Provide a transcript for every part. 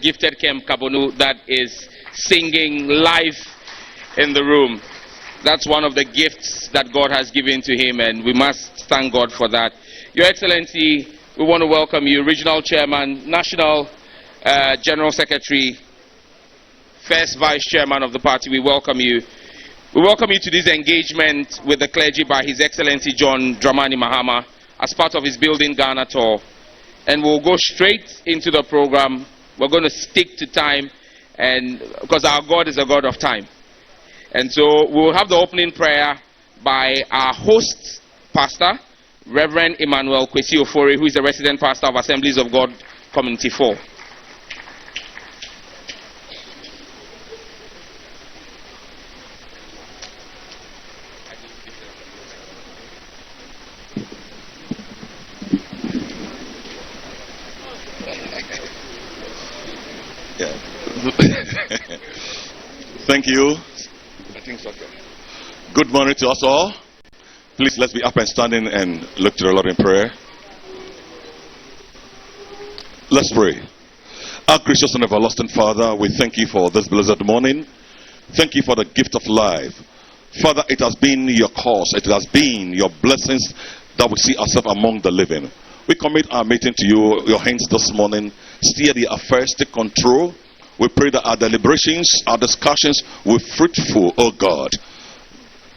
gifted Kem Kabonu that is singing live in the room. That's one of the gifts that God has given to him, and we must thank God for that. Your Excellency, we want to welcome you, Regional Chairman, National General Secretary, First Vice Chairman of the party. We welcome you. We welcome you to this engagement with the clergy by His Excellency John Dramani Mahama as part of his Building Ghana tour. And we'll go straight into the program. We're going to stick to time, and because our God is a God of time. And so we'll have the opening prayer by our host pastor, Reverend Emmanuel Kwesi Ofori, who is the resident pastor of Assemblies of God Community 4. Thank you. Good morning to us all. Please let's be up and standing and look to the Lord in prayer. Let's pray. Our gracious and everlasting Father, we thank you for this blessed morning. Thank you for the gift of life. Father, it has been your cause, it has been your blessings that we see ourselves among the living. We commit our meeting to you, your hands this morning. Steer the affairs, take control. We pray that our deliberations, our discussions will be fruitful, oh God.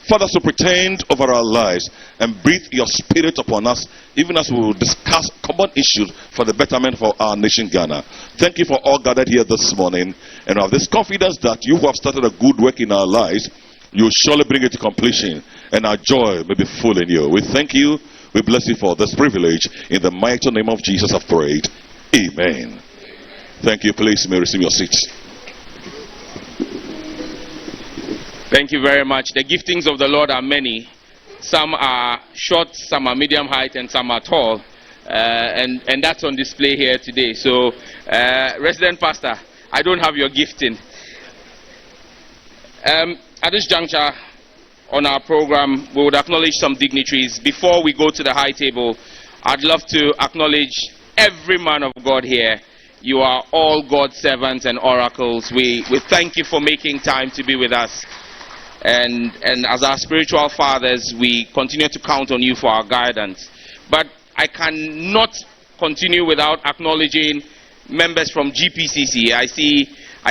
Father, so pretend over our lives and breathe your spirit upon us, even as we will discuss common issues for the betterment of our nation, Ghana. Thank you for all gathered here this morning, and I have this confidence that you who have started a good work in our lives, you will surely bring it to completion, and our joy may be full in you. We thank you, we bless you for this privilege. In the mighty name of Jesus I've prayed. Amen. Thank you. Please, you may receive your seats. Thank you very much. The giftings of the Lord are many. Some are short, some are medium height, and some are tall. And that's on display here today. So, Resident Pastor, I don't have your gifting. At this juncture on our program, we would acknowledge some dignitaries. Before we go to the high table, I'd love to acknowledge every man of God here. You are all God's servants and oracles. We thank you for making time to be with us. And as our spiritual fathers, we continue to count on you for our guidance. But I cannot continue without acknowledging members from GPCC. I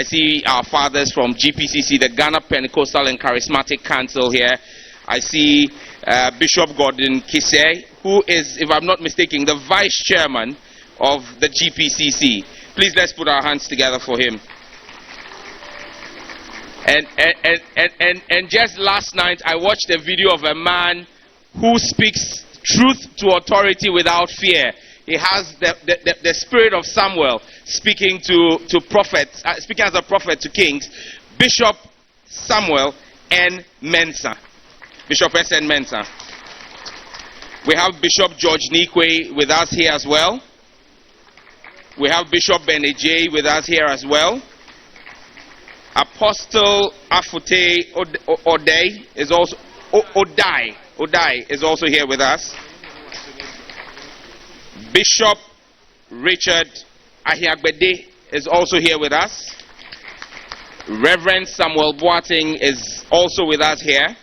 see our fathers from GPCC, the Ghana Pentecostal and Charismatic Council here. I see Bishop Gordon Kise, who is, if I'm not mistaken, the vice chairman of the GPCC. Please let's put our hands together for him. And just last night I watched a video of a man who speaks truth to authority without fear. He has the spirit of Samuel speaking to prophets, speaking as a prophet to kings. Bishop Samuel N. Mensah. Bishop S.N. Mensah. We have Bishop George Nikwe with us here as well. We have Bishop Benejay with us here as well. Apostle Afute Odai is also Odai is also here with us. Bishop Richard Ahiagbede is also here with us. Reverend Samuel Boateng is also with us here.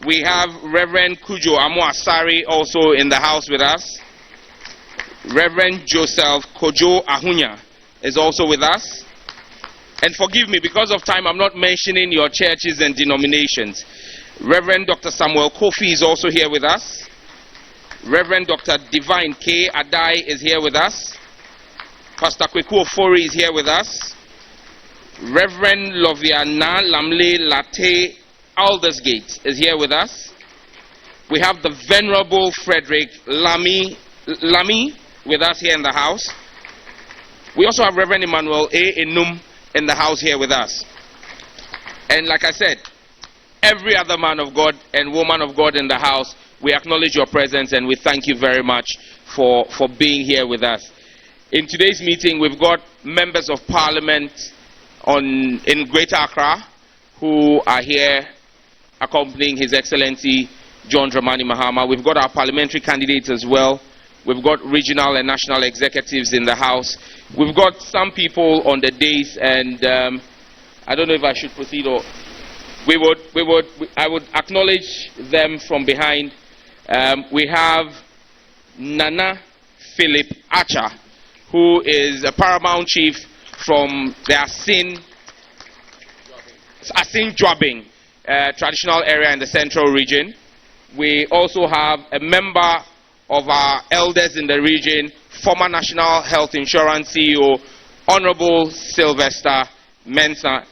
We have Reverend Kujo Amoasari also in the house with us. Reverend Joseph Kojo Ahunya is also with us. And forgive me, because of time, I'm not mentioning your churches and denominations. Reverend Dr. Samuel Kofi is also here with us. Reverend Dr. Divine K. Adai is here with us. Pastor Kweku Ofori is here with us. Reverend Loviana Lamle Latte Aldersgate is here with us. We have the Venerable Frederick Lamy with us here in the house. We also have Reverend Emmanuel A. Enum in the house here with us. And like I said, every other man of God and woman of God in the house, we acknowledge your presence and we thank you very much for being here with us. In today's meeting, we've got members of parliament in Greater Accra who are here accompanying His Excellency John Dramani Mahama. We've got our parliamentary candidates as well. We've got regional and national executives in the house. We've got some people on the days, and I don't know if I should proceed or I would acknowledge them from behind. We have Nana Philip Archer, who is a paramount chief from the Asin Joabing traditional area in the central region. We also have a member of our elders in the region, former National Health Insurance CEO, Honorable Sylvester Mensah.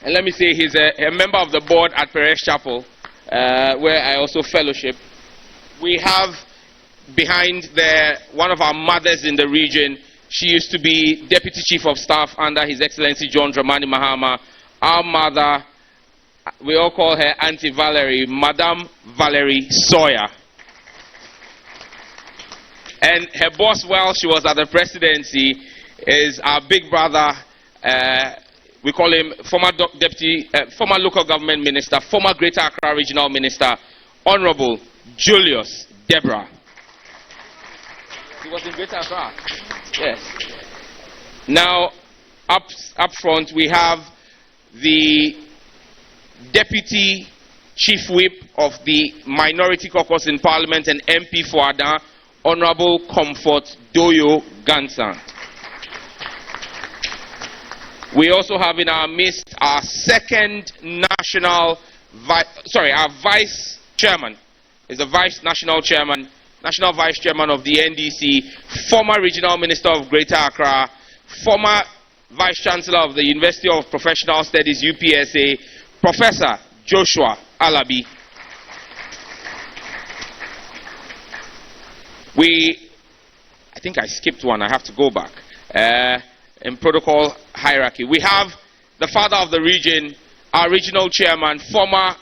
And let me say, he's a member of the board at Perez Chapel, where I also fellowship. We have behind there one of our mothers in the region. She used to be Deputy Chief of Staff under His Excellency John Dramani Mahama. Our mother, we all call her Auntie Valerie, Madame Valerie Sawyer. And her boss, while she was at the presidency, is our big brother, we call him former local government minister, former Greater Accra regional minister, Honorable Julius Deborah. He was in Greater Accra. Yes. Now, up front, we have the Deputy Chief Whip of the Minority Caucus in Parliament and MP for Ada, Honorable Comfort Doyo Gansa. We also have in our midst our second national, our vice chairman, is the national vice chairman of the NDC, former regional minister of Greater Accra, former vice chancellor of the University of Professional Studies, UPSA, Professor Joshua Alabi. I think I skipped one, I have to go back. In protocol hierarchy, we have the father of the region, our regional chairman, former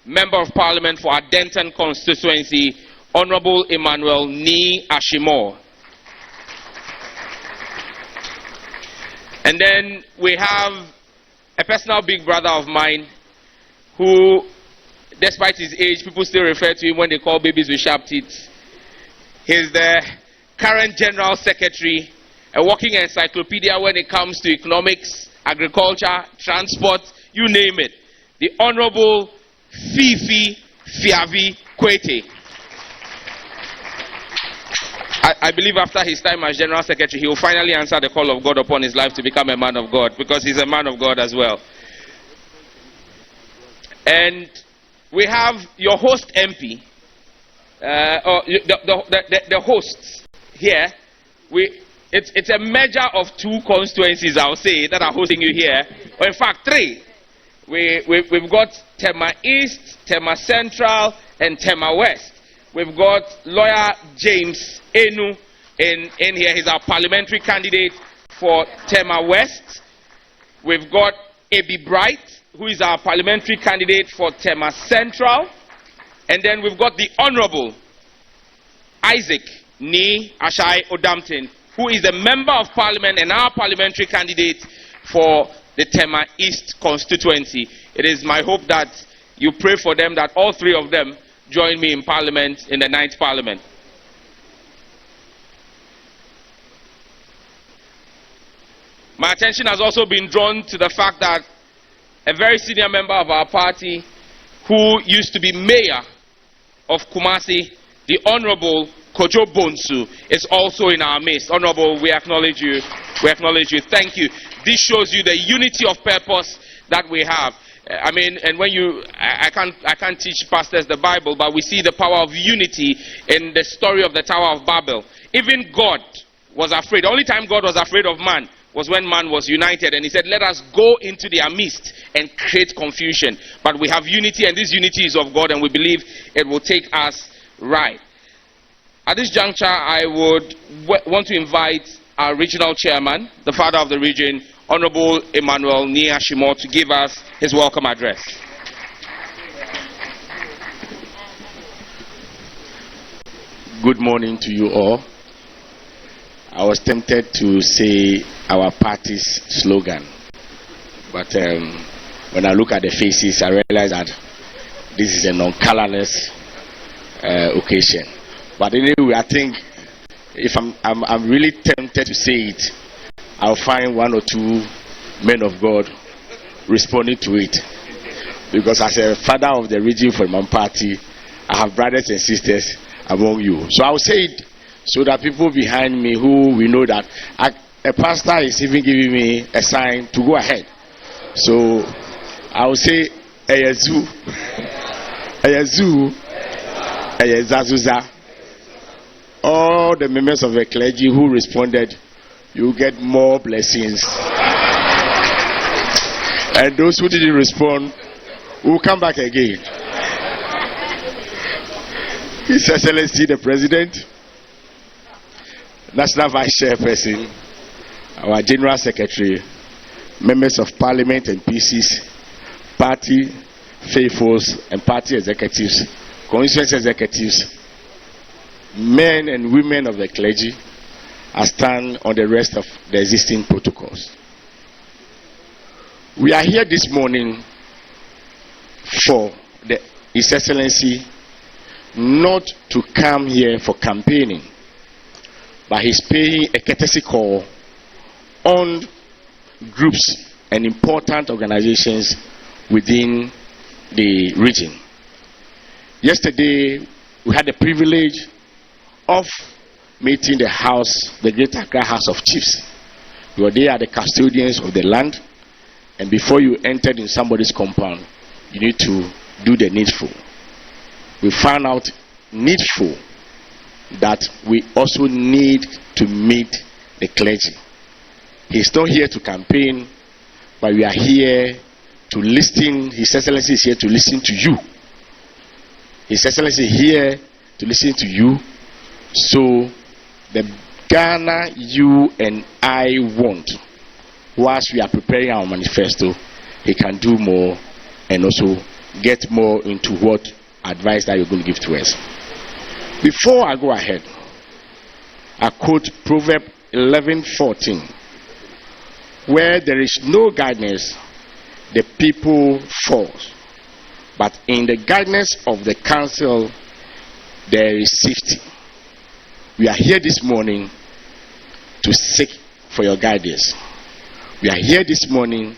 member of parliament for our Denton constituency, Honorable Emmanuel Ni Ashimor. And then we have a personal big brother of mine who, despite his age, people still refer to him when they call babies with sharp teeth. He's the current general secretary, a walking encyclopedia when it comes to economics, agriculture, transport, you name it. The Honorable Fifi Fiavi Kwete. I believe after his time as General Secretary, he will finally answer the call of God upon his life to become a man of God, because he's a man of God as well. And we have your host MP, the hosts here. It's a measure of two constituencies, I'll say, that are hosting you here. Or in fact, three. We've got Tema East, Tema Central, and Tema West. We've got lawyer James Enu in here. He's our parliamentary candidate for Tema West. We've got Abi Bright, who is our parliamentary candidate for Tema Central. And then we've got the Honorable Isaac Ni Ashai Odampton, who is a member of parliament and our parliamentary candidate for the Tema East constituency. It is my hope that you pray for them, that all three of them join me in parliament, in the 9th parliament. My attention has also been drawn to the fact that a very senior member of our party, who used to be mayor of Kumasi, the Honorable Kojo Bonsu, is also in our midst. Honorable, we acknowledge you. We acknowledge you. Thank you. This shows you the unity of purpose that we have. I mean, and when I can't teach pastors the Bible, but we see the power of unity in the story of the Tower of Babel. Even God was afraid. The only time God was afraid of man was when man was united, and he said, let us go into their midst and create confusion. But we have unity, and this unity is of God, and we believe it will take us right. At this juncture, I would want to invite our regional chairman, the father of the region, Honorable Emmanuel Ni Ashimor, to give us his welcome address. Good morning to you all. I was tempted to say our party's slogan, but when I look at the faces, I realize that this is a non-colorless occasion. But anyway, I think if I'm really tempted to say it, I'll find one or two men of God responding to it. Because as a father of the region for my party, I have brothers and sisters among you. So I'll say it so that people behind me who we know that a pastor is even giving me a sign to go ahead. So I'll say Eyezu, Eyezazuza. All the members of the clergy who responded, you get more blessings. And those who didn't respond will come back again. His Excellency the President, National Vice Chairperson, our General Secretary, members of Parliament and PCs, party faithfuls and party executives, constituency executives, men and women of the clergy, I stand on the rest of the existing protocols. We are here this morning for His Excellency not to come here for campaigning, but he's paying a courtesy call on groups and important organizations within the region. Yesterday, we had the privilege of meeting the Great Accra House of Chiefs. Because they are the custodians of the land, and before you entered in somebody's compound, you need to do the needful. We found out needful that we also need to meet the clergy. He's not here to campaign, but we are here to listen. His Excellency is here to listen to you. His Excellency is here to listen to you. So the Ghana you and I want, whilst we are preparing our manifesto, he can do more and also get more into what advice that you're going to give to us. Before I go ahead, I quote Proverbs 11:14, where there is no guidance, the people falls, but in the guidance of the counsel there is safety. We are here this morning to seek for your guidance. We are here this morning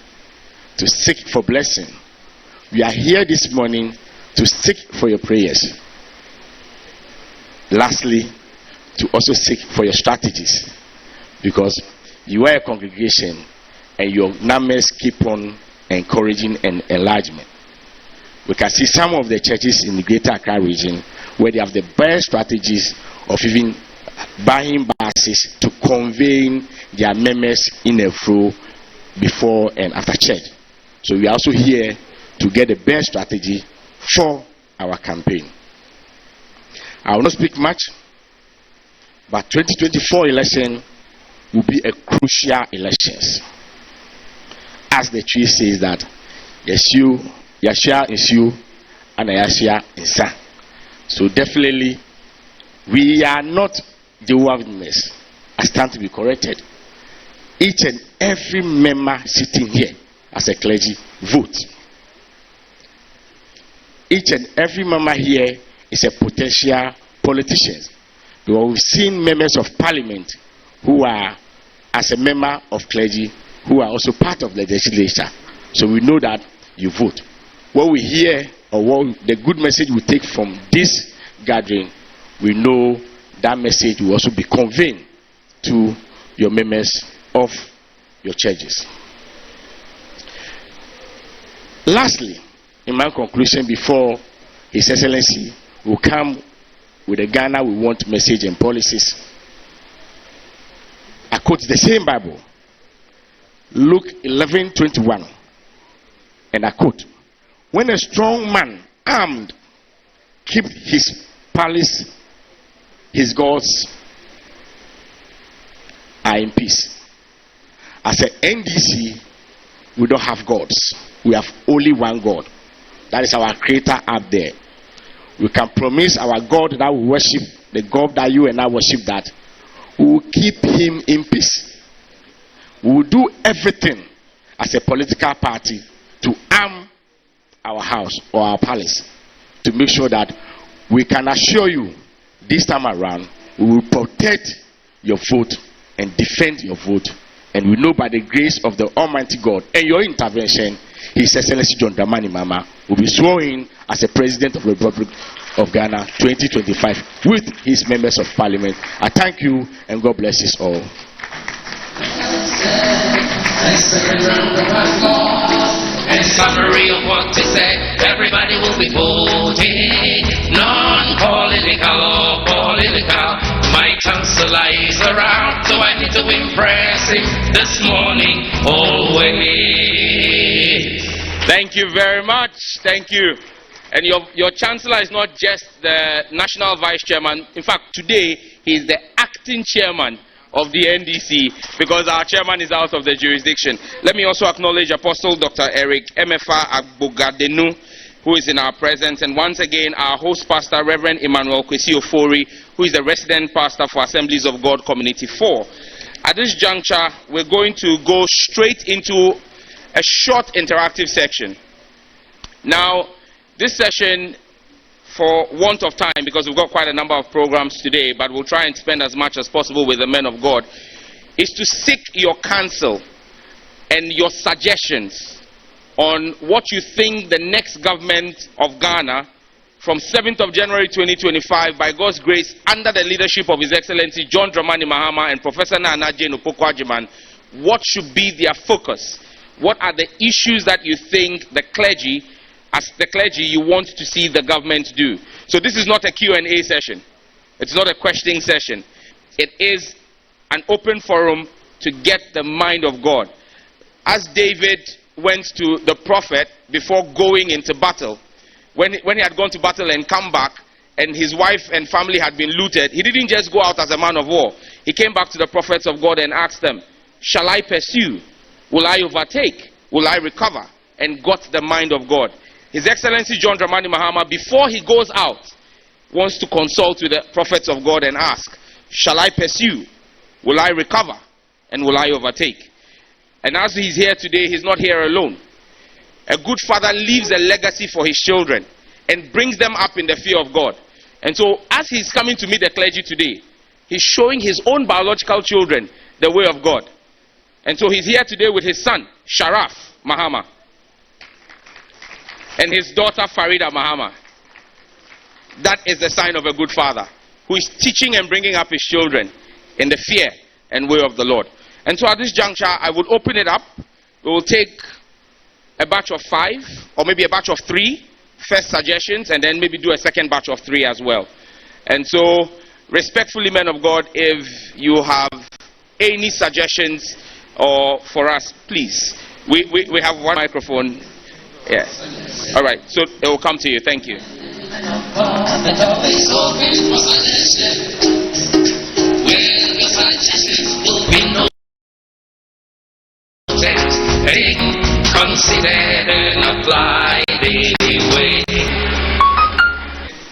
to seek for blessing. We are here this morning to seek for your prayers. Lastly, to also seek for your strategies, because you are a congregation and your numbers keep on encouraging and enlargement. We can see some of the churches in the Greater Accra region where they have the best strategies of even buying buses to convey their members in a flow before and after church. So we are also here to get the best strategy for our campaign. I will not speak much, but 2024 election will be a crucial election. As the tree says that, Yashia is you, and Yashia is Sa. So definitely, we are not the wilderness. I stand to be corrected. Each and every member sitting here as a clergy vote. Each and every member here is a potential politician. Because we've seen members of parliament who are, as a member of clergy, who are also part of the legislature. So we know that you vote. What we hear, or what the good message we take from this gathering, we know that message will also be conveyed to your members of your churches. Lastly, in my conclusion, before His Excellency will come with the Ghana we want message and policies, I quote the same Bible, Luke 11:21, and I quote, when a strong man armed keep his palace, his gods are in peace. As an NDC, we don't have gods. We have only one God. That is our creator up there. We can promise our God that we worship, the God that you and I worship, that we will keep him in peace. We will do everything as a political party to arm our house or our palace to make sure that we can assure you this time around we will protect your vote and defend your vote. And we know by the grace of the Almighty God and your intervention, His Excellency John Dramani Mahama will be sworn in as a President of the Republic of Ghana 2025 with his members of Parliament. I thank you and God bless us all. In summary of what he said, everybody will be voting non-political or political. My chancellor is around, so I need to impress him this morning always. Thank you very much. Thank you. And your chancellor is not just the national vice chairman. In fact, today he is the acting chairman of the NDC because our chairman is out of the jurisdiction. Let me also acknowledge Apostle Dr. Eric Emefa Agbogadenu, who is in our presence, and once again our host pastor, Reverend Emmanuel Kwesi Ofori, who is the resident pastor for Assemblies of God Community 4. At this juncture, we're going to go straight into a short interactive section. Now, this session, for want of time, because we've got quite a number of programs today, but we'll try and spend as much as possible with the men of God, is to seek your counsel and your suggestions on what you think the next government of Ghana from 7th of January 2025, by God's grace, under the leadership of His Excellency John Dramani Mahama and Professor Nana Jane Opoku-Agyeman, what should be their focus? What are the issues that you think the clergy, as the clergy, you want to see the government do? So this is not a Q&A session. It's not a questioning session. It is an open forum to get the mind of God. As David went to the prophet before going into battle, when he had gone to battle and come back, and his wife and family had been looted, he didn't just go out as a man of war. He came back to the prophets of God and asked them, shall I pursue? Will I overtake? Will I recover? And got the mind of God. His Excellency John Dramani Mahama, before he goes out, wants to consult with the prophets of God and ask, shall I pursue? Will I recover? And will I overtake? And as he's here today, he's not here alone. A good father leaves a legacy for his children and brings them up in the fear of God. And so as he's coming to meet the clergy today, he's showing his own biological children the way of God. And so he's here today with his son, Sharaf Mahama, and his daughter, Farida Mahama. That is the sign of a good father, who is teaching and bringing up his children in the fear and way of the Lord. And so at this juncture, I would open it up. We will take a batch of 5, or maybe a batch of 3 first suggestions, and then maybe do a second batch of 3 as well. And so, respectfully, men of God, if you have any suggestions or for us, please. We have one microphone. Yes. All right. So it will come to you. Thank you.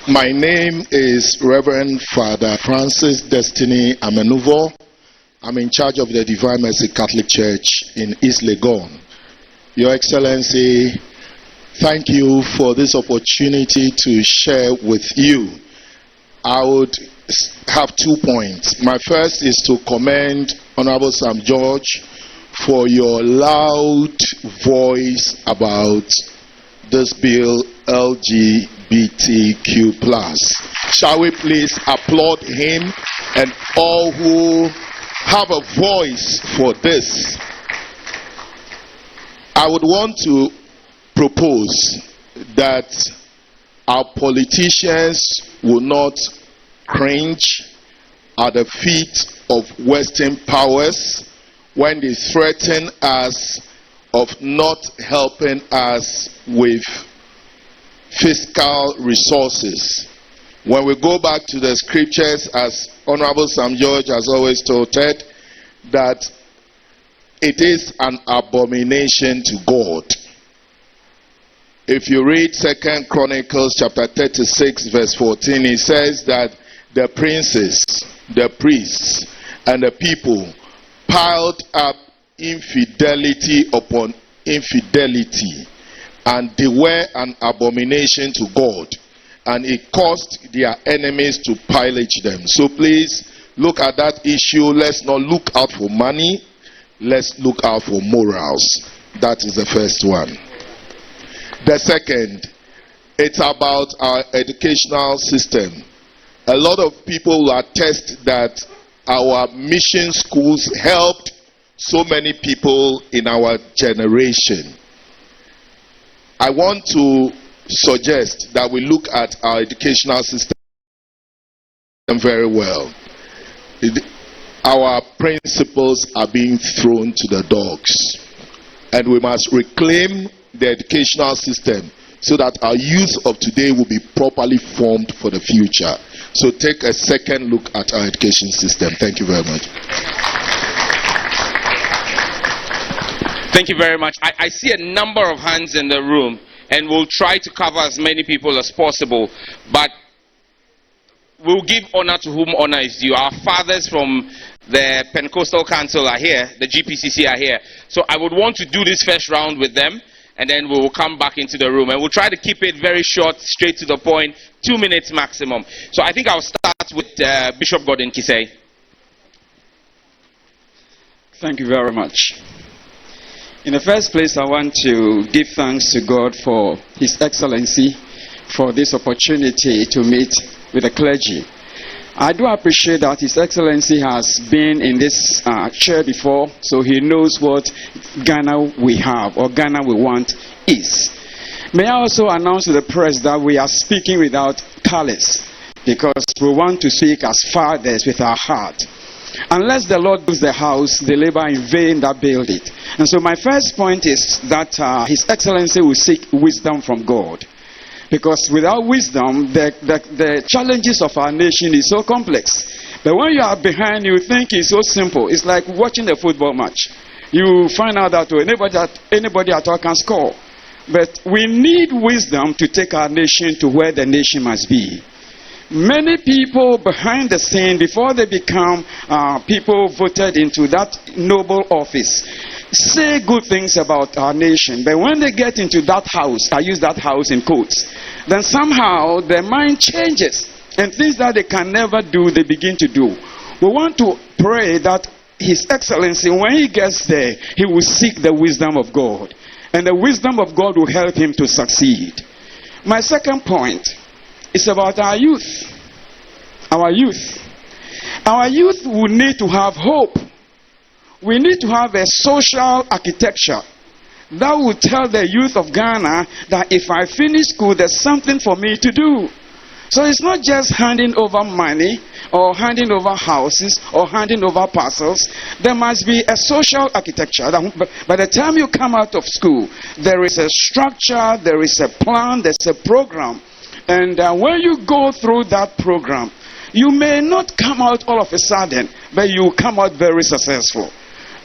My name is Reverend Father Francis Destiny Amenuvo. I'm in charge of the Divine Mercy Catholic Church in East Legon. Your Excellency, thank you for this opportunity to share with you. I would have 2 points. My first is to commend Honorable Sam George for your loud voice about this bill, LGBTQ+. Shall we please applaud him and all who have a voice for this? I would want to propose that our politicians will not cringe at the feet of Western powers when they threaten us of not helping us with fiscal resources. When we go back to the scriptures, as Honorable Sam George has always told Ted, that it is an abomination to God. If you read 2 Chronicles chapter 36 verse 14, it says that the princes, the priests, and the people piled up infidelity upon infidelity, and they were an abomination to God, and it caused their enemies to pillage them. So please, look at that issue, let's not look out for money, let's look out for morals. That is the first one. The second, it's about our educational system. A lot of people will attest that our mission schools helped so many people in our generation. I want to suggest that we look at our educational system very well. Our principles are being thrown to the dogs, and we must reclaim the educational system so that our youth of today will be properly formed for the future. So take a second look at our education system. Thank you very much. Thank you very much. I see a number of hands in the room, and we'll try to cover as many people as possible, but we'll give honor to whom honor is due. Our fathers from the Pentecostal Council are here, the GPCC are here. So I would want to do this first round with them, and then we will come back into the room. And we'll try to keep it very short, straight to the point, 2 minutes maximum. So I think I'll start with Bishop Gordon Kisei. Thank you very much. In the first place, I want to give thanks to God for His Excellency for this opportunity to meet with the clergy. I do appreciate that His Excellency has been in this chair before, so he knows what Ghana we have or Ghana we want is. May I also announce to the press that we are speaking without callous, because we want to speak as fathers with our heart. Unless the Lord builds the house, they labor in vain that build it. And so my first point is that His Excellency will seek wisdom from God. Because without wisdom, the challenges of our nation is so complex. But when you are behind, you think it's so simple. It's like watching a football match. You find out that anybody at all can score. But we need wisdom to take our nation to where the nation must be. Many people behind the scene, before they become people voted into that noble office, say good things about our nation. But when they get into that house, I use that house in quotes, then somehow their mind changes, and things that they can never do, they begin to do. We want to pray that His Excellency, when he gets there, he will seek the wisdom of God, and the wisdom of God will help him to succeed. My second point is about our youth. Our youth. Our youth will need to have hope. We need to have a social architecture that will tell the youth of Ghana that if I finish school, there's something for me to do. So it's not just handing over money or handing over houses or handing over parcels. There must be a social architecture that by the time you come out of school, there is a structure, there is a plan, there's a program. And when you go through that program, you may not come out all of a sudden, but you come out very successful.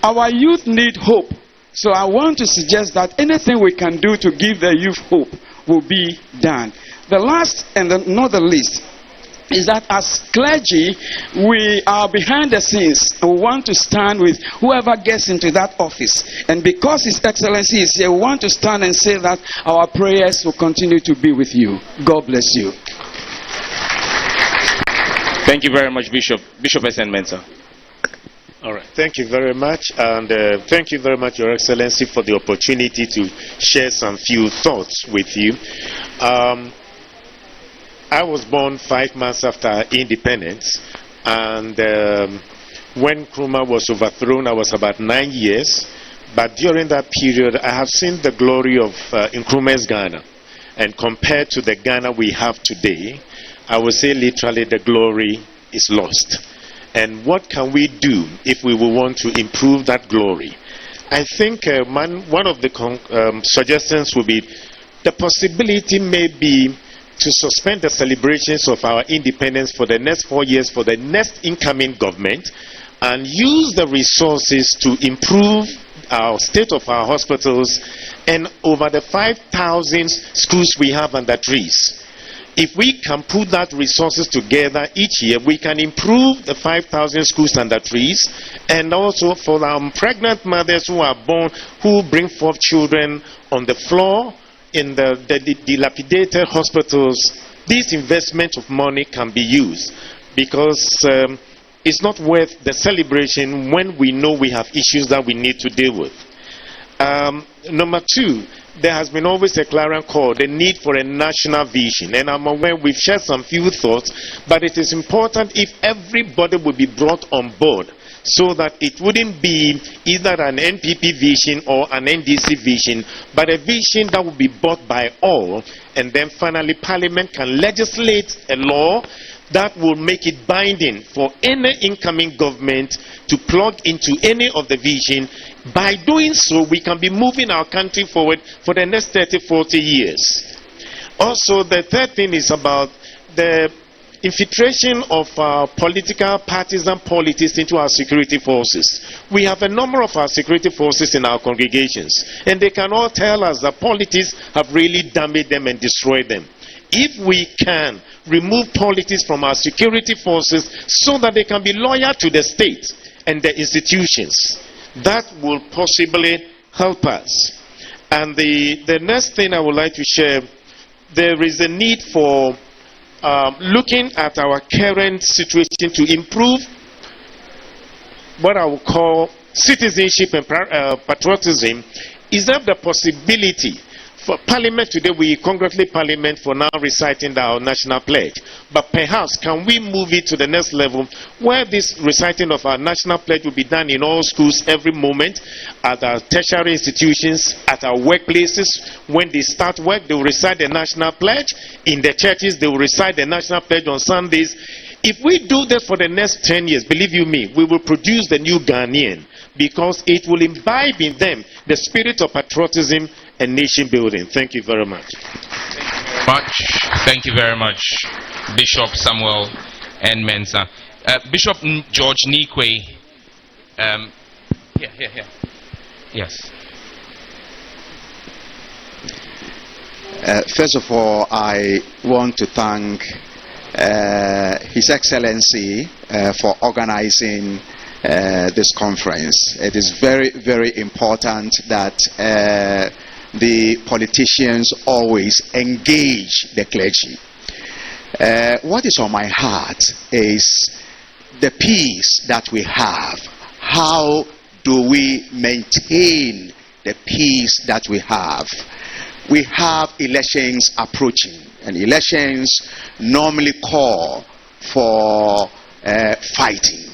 Our youth need hope. So I want to suggest that anything we can do to give the youth hope will be done. The last and not the least is that as clergy, we are behind the scenes and we want to stand with whoever gets into that office. And because His Excellency is here, we want to stand and say that our prayers will continue to be with you. God bless you. Thank you very much, Bishop. Bishop S.N. Mensah. All right. Thank you very much. And thank you very much, Your Excellency, for the opportunity to share some few thoughts with you. I was born 5 months after independence, and when Nkrumah was overthrown, I was about 9 years. But during that period, I have seen the glory of Nkrumah's Ghana. And compared to the Ghana we have today, I would say literally the glory is lost. And what can we do if we will want to improve that glory? I think one of the suggestions would be the possibility may be to suspend the celebrations of our independence for the next 4 years for the next incoming government, and use the resources to improve our state of our hospitals and over the 5,000 schools we have under trees. If we can put that resources together each year, we can improve the 5,000 schools under trees, and also for our pregnant mothers who are born, who bring forth children on the floor in the dilapidated hospitals. This investment of money can be used, because it's not worth the celebration when we know we have issues that we need to deal with. Number two, there has been always a clarion call, the need for a national vision. And I'm aware we've shared some few thoughts, but it is important if everybody would be brought on board so that it wouldn't be either an NPP vision or an NDC vision, but a vision that would be bought by all. And then finally, Parliament can legislate a law that will make it binding for any incoming government to plug into any of the vision. By doing so, we can be moving our country forward for the next 30, 40 years. Also, the third thing is about the infiltration of political partisan politics into our security forces. We have a number of our security forces in our congregations, and they can all tell us that politics have really damaged them and destroyed them. If we can remove politics from our security forces so that they can be loyal to the state and the institutions, that will possibly help us. And the next thing I would like to share, there is a need for looking at our current situation to improve what I would call citizenship and patriotism. Is there the possibility for Parliament today? We congratulate Parliament for now reciting our national pledge, but perhaps can we move it to the next level where this reciting of our national pledge will be done in all schools every moment, at our tertiary institutions, at our workplaces. When they start work, they will recite the national pledge. In the churches, they will recite the national pledge on Sundays. If we do that for the next 10 years, believe you me, we will produce the new Ghanaian, because it will imbibe in them the spirit of patriotism and nation building. Thank you very much. Thank you very much, Bishop Samuel and Mensah. Bishop George Nikwe. Here. Yes. First of all, I want to thank His Excellency for organizing this conference. It is very, very important that the politicians always engage the clergy. What is on my heart is the peace that we have. How do we maintain the peace that we have? We have elections approaching, and elections normally call for fighting.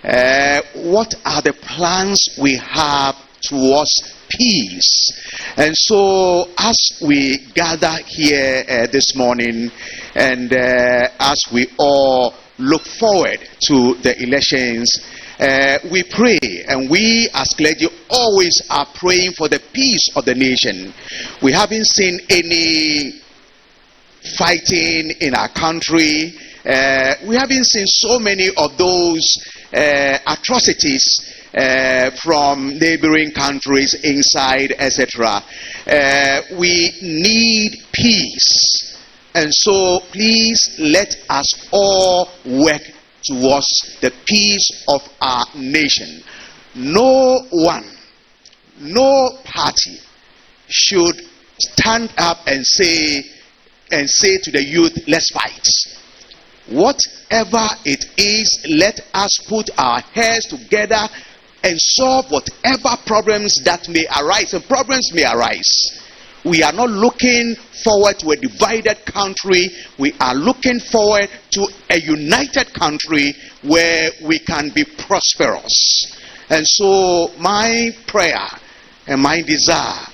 What are the plans we have towards peace? And so as we gather here this morning, and as we all look forward to the elections, we pray, and we as clergy always are praying for the peace of the nation. We haven't seen any fighting in our country. We haven't seen so many of those atrocities from neighboring countries inside, etc. We need peace, and so please let us all work towards the peace of our nation. No one, no party should stand up and say to the youth, let's fight. Whatever it is, let us put our heads together and solve whatever problems that may arise. And problems may arise. We are not looking forward to a divided country. We are looking forward to a united country where we can be prosperous. And so my prayer and my desire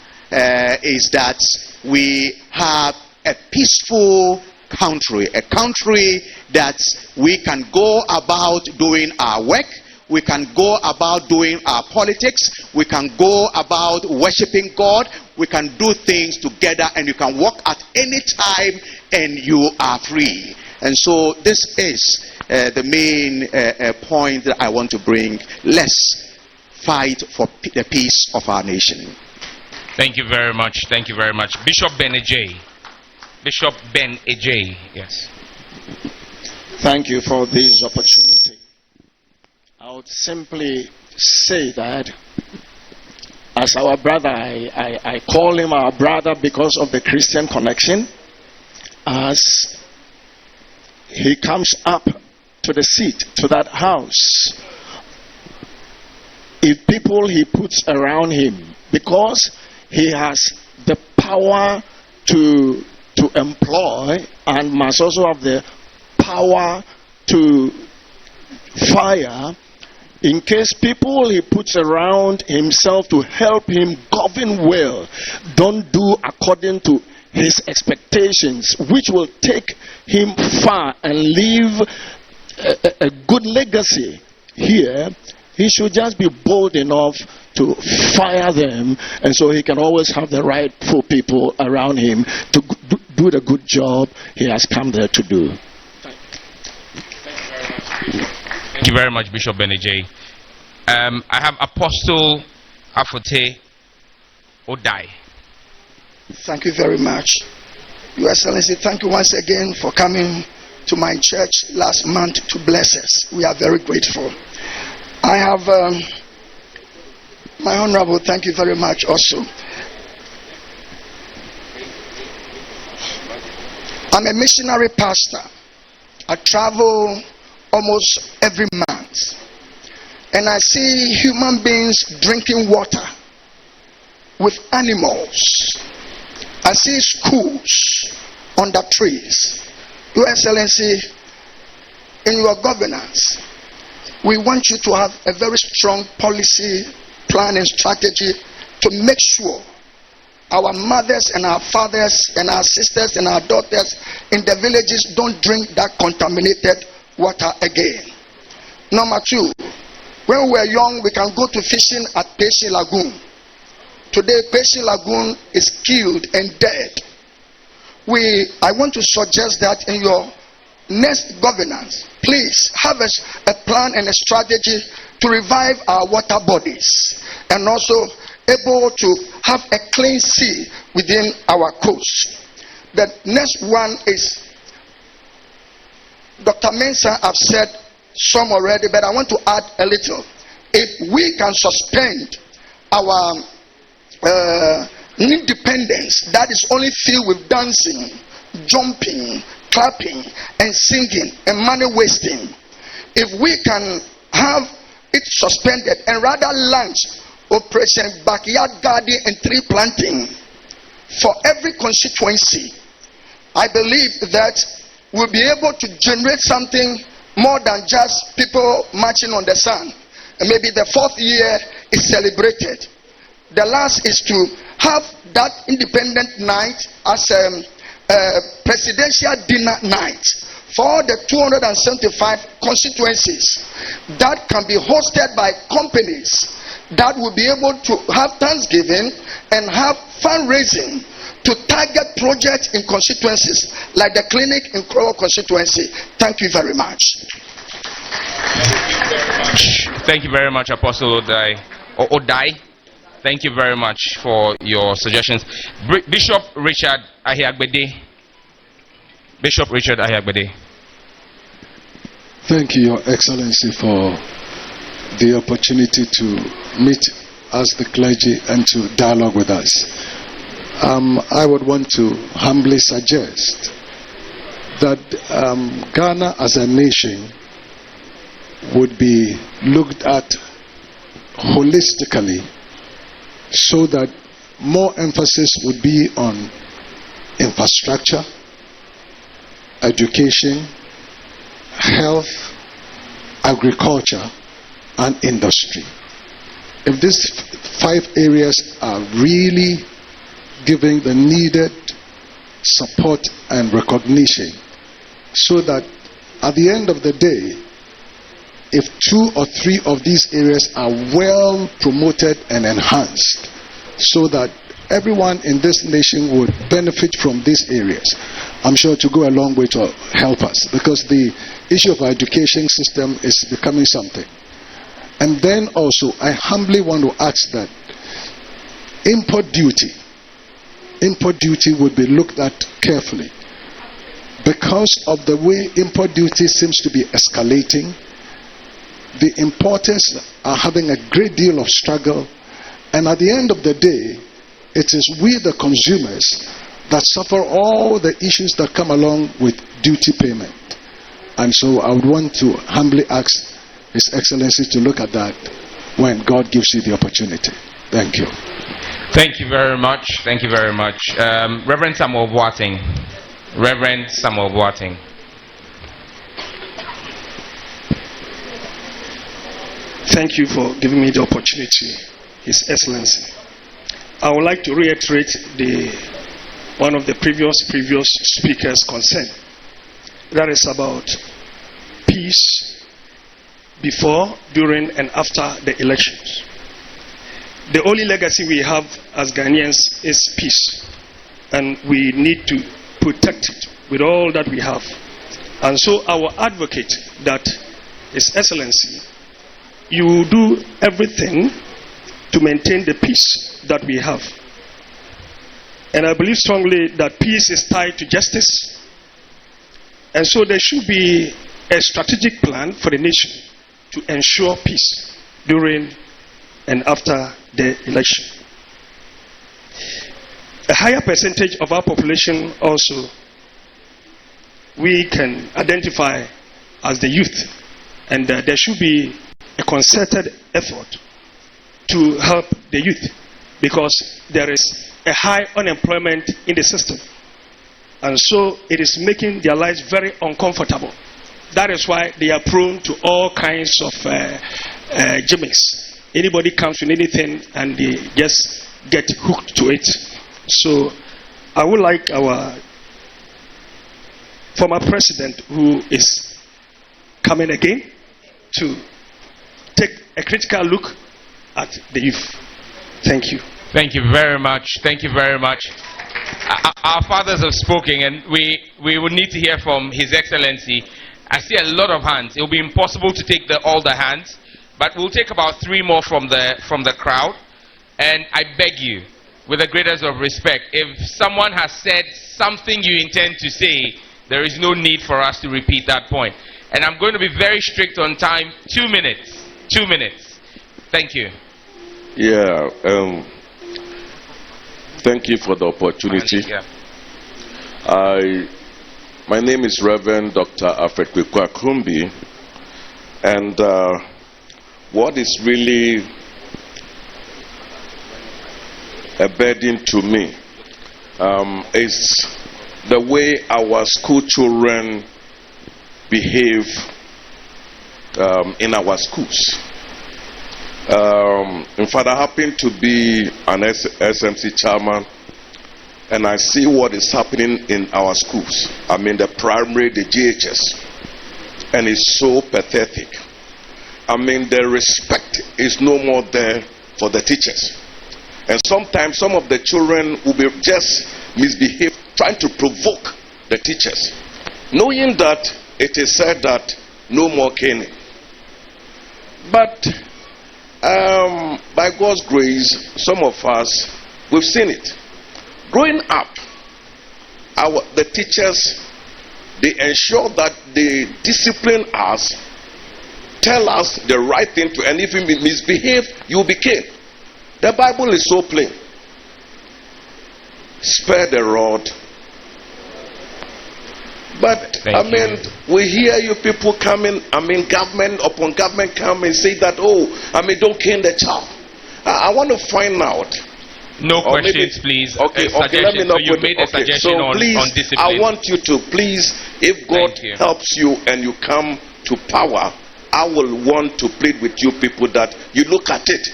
is that we have a peaceful country, a country that we can go about doing our work, we can go about doing our politics, we can go about worshiping God, we can do things together, and you can walk at any time and you are free. And so this is the main point that I want to bring. Let's fight for the peace of our nation. Thank you very much. Thank you very much. Bishop Ben Ejay. Bishop Ben Ejay, yes. Thank you for this opportunity. I would simply say that as our brother, I call him our brother because of the Christian connection. As he comes up to the seat, to that house, if people he puts around him, because he has the power to employ and must also have the power to fire, in case people he puts around himself to help him govern well don't do according to his expectations, which will take him far and leave a good legacy here, he should just be bold enough to fire them, and so he can always have the rightful people around him to do the good job he has come there to do. Thank you very much, Bishop Benejay. I have Apostle Afote Odai. Thank you very much. Your Excellency, thank you once again for coming to my church last month to bless us. We are very grateful. I have my Honorable, thank you very much also. I'm a missionary pastor. I travel almost every month. And I see human beings drinking water with animals. I see schools under trees. Your Excellency, in your governance, we want you to have a very strong policy, plan and strategy to make sure our mothers and our fathers and our sisters and our daughters in the villages don't drink that contaminated water again. Number two, when we were young, we can go to fishing at Peshi Lagoon. Today, Peshi Lagoon is killed and dead. I want to suggest that in your next governance, please have a plan and a strategy to revive our water bodies and also able to have a clean sea within our coast. The next one is, Dr. Mensah have said some already, but I want to add a little. If we can suspend our independence that is only filled with dancing, jumping, clapping and singing and money wasting, if we can have it suspended and rather launch Operation Backyard Garden and Tree Planting for every constituency, I believe that we'll be able to generate something more than just people marching on the sun. And maybe the fourth year is celebrated. The last is to have that independent night as a presidential dinner night for all the 275 constituencies that can be hosted by companies that will be able to have Thanksgiving and have fundraising to target projects in constituencies like the clinic in Krowo constituency. Thank you very much. Thank you very much, Apostle Odai. Thank you very much for your suggestions. Bishop Richard Ahiagbede. Bishop Richard Ahiagbede. Thank you, Your Excellency, for the opportunity to meet as the clergy and to dialogue with us. I would want to humbly suggest that Ghana as a nation would be looked at holistically, so that more emphasis would be on infrastructure, education, health, agriculture, and industry. If these 5 areas are really giving the needed support and recognition, so that at the end of the day, if 2 or 3 of these areas are well promoted and enhanced, so that everyone in this nation would benefit from these areas, I'm sure to go a long way to help us, because the issue of our education system is becoming something. And then also, I humbly want to ask that import duty would be looked at carefully, because of the way import duty seems to be escalating. The importers are having a great deal of struggle, and at the end of the day, it is we the consumers that suffer all the issues that come along with duty payment. And so I would want to humbly ask His Excellency to look at that when God gives you the opportunity. Thank you. Thank you very much. Thank you very much. Reverend Samuel Boateng. Reverend Samuel Boateng. Thank you for giving me the opportunity, His Excellency. I would like to reiterate one of the previous speakers' concern. That is about peace before, during, and after the elections. The only legacy we have as Ghanaians is peace, and we need to protect it with all that we have. And so I will advocate that His Excellency, you will do everything to maintain the peace that we have. And I believe strongly that peace is tied to justice. And so there should be a strategic plan for the nation to ensure peace during and after the election. A higher percentage of our population also we can identify as the youth, and there should be a concerted effort to help the youth, because there is a high unemployment in the system, and so it is making their lives very uncomfortable. That is why they are prone to all kinds of gimmicks. Anybody comes with anything and they just get hooked to it. So I would like our former president, who is coming again, to take a critical look at the youth. Thank you. Thank you very much. Thank you very much. Our fathers have spoken, and we will need to hear from His Excellency. I see a lot of hands. It will be impossible to take all the hands, but we'll take about 3 more from the crowd. And I beg you, with the greatest of respect, if someone has said something you intend to say, there is no need for us to repeat that point. And I'm going to be very strict on time. 2 minutes. 2 minutes. Thank you. Yeah. Thank you for the opportunity. Yeah. My name is Reverend Dr. Alfred Kwekwa-Kumbi, and what is really a burden to me is the way our school children behave in our schools. In fact, I happen to be an SMC chairman, and I see what is happening in our schools. I mean, the primary, the GHS, and it's so pathetic. I mean, the respect is no more there for the teachers. And sometimes some of the children will be just misbehave, trying to provoke the teachers, knowing that it is said that no more caning. But by God's grace, some of us, we've seen it. Growing up, the teachers, they ensure that they discipline us, tell us the right thing to, and if you misbehave, you will be caned. The Bible is so plain. Spare the rod. But we hear you people coming, government upon government come and say that, don't cane the child. I want to find out. No questions, please. Okay, let me not put it. Okay, so please, on discipline. I want you to please, if God helps you and you come to power, I will want to plead with you people that you look at it.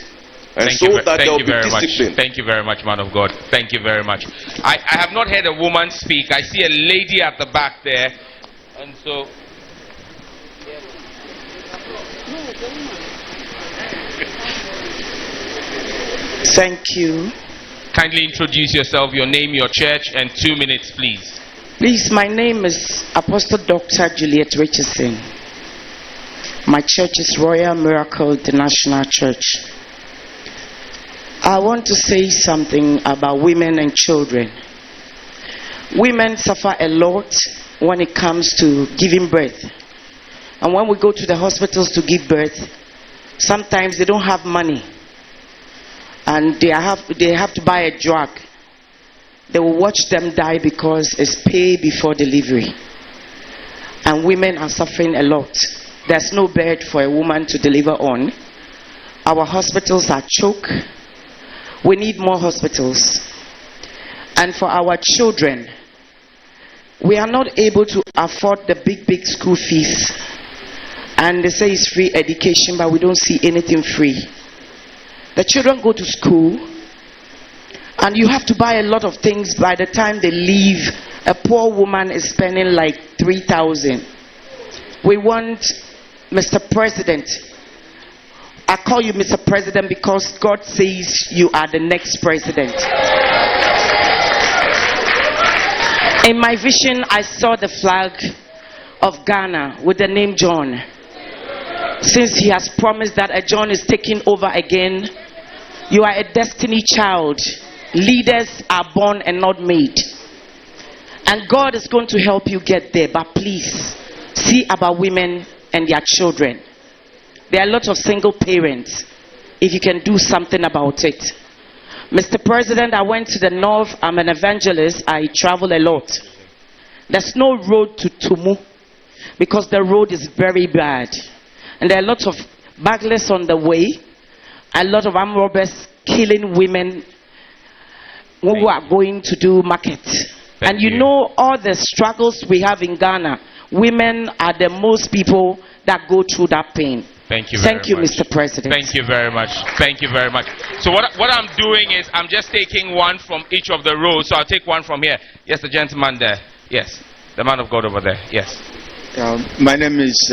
And so that there will be discipline. Thank you very much, man of God. Thank you very much. I have not heard a woman speak. I see a lady at the back there. And so... Thank you. Kindly introduce yourself, your name, your church, and 2 minutes, please. Please, my name is Apostle Dr. Juliet Richardson. My church is Royal Miracle International Church. I want to say something about women and children. Women suffer a lot when it comes to giving birth. And when we go to the hospitals to give birth, sometimes they don't have money. And they have to buy a drug. They will watch them die because it's pay before delivery. and women are suffering a lot. There's no bed for a woman to deliver on. Our hospitals are choked. We need more hospitals. And for our children, we are not able to afford the big school fees. And they say it's free education, but we don't see anything free. The children go to school, and you have to buy a lot of things. By the time they leave, a poor woman is spending like 3,000. We want, Mr. President, I call you Mr. President because God says you are the next president. In my vision, I saw the flag of Ghana with the name John. Since he has promised that a John is taking over again, you are a destiny child. Leaders are born and not made. And God is going to help you get there. But please, see about women and their children. There are a lot of single parents. If you can do something about it. Mr. President, I went to the north. I'm an evangelist. I travel a lot. There's no road to Tumu because the road is very bad. And there are a lot of burglars on the way. A lot of armed robbers killing women who are going to do market. And you know all the struggles we have in Ghana. Women are the most people that go through that pain. Thank you very much. Thank you, Mr. President. Thank you very much. Thank you very much. So what I'm doing is I'm just taking one from each of the rows. So I'll take one from here. Yes, the gentleman there. Yes. The man of God over there. Yes. My name is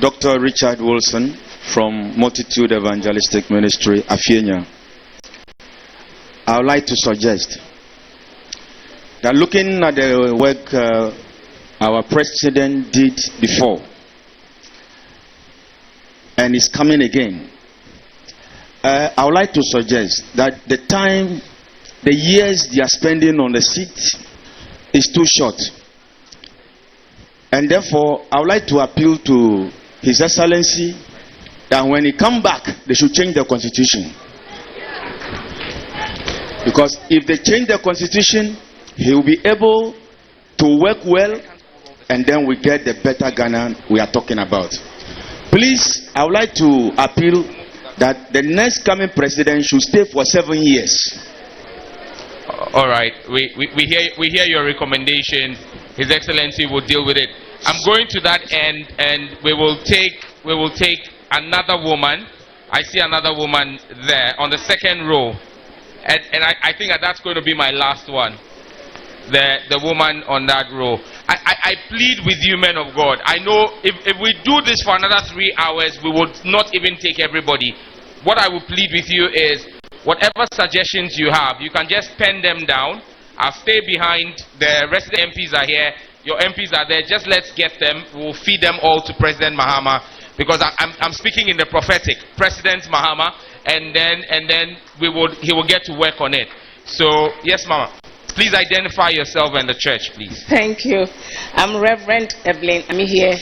Dr. Richard Wilson from Multitude Evangelistic Ministry, Afienya. I would like to suggest that looking at the work our president did before and is coming again, I would like to suggest that the years they are spending on the seat is too short. And therefore, I would like to appeal to His Excellency that when he come back, they should change the constitution. Because if they change the constitution, he will be able to work well, and then we get the better Ghana we are talking about. Please, I would like to appeal that the next coming president should stay for 7 years. All right, we hear your recommendation. His Excellency will deal with it. I'm going to that end, and we will take another woman. I see another woman there on the second row, and I think that's going to be my last one. The woman on that row. I plead with you, men of God. I know if we do this for another 3 hours, we would not even take everybody. What I will plead with you is, whatever suggestions you have, you can just pen them down. I'll stay behind. The rest of the MPs are here. Your MPs are there. Just let's get them. We'll feed them all to President Mahama, because I'm speaking in the prophetic. President Mahama, and then he will get to work on it. So yes, Mama. Please identify yourself and the church, please. Thank you. I'm Reverend Evelyn. I'm here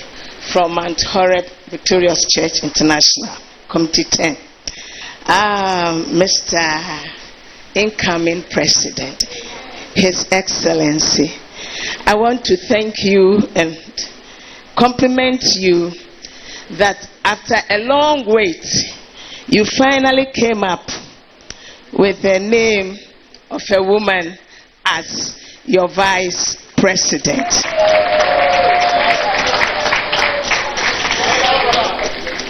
from Mount Horeb Victorious Church International, Committee 10. Mr. Incoming President, His Excellency, I want to thank you and compliment you that after a long wait, you finally came up with the name of a woman as your vice president.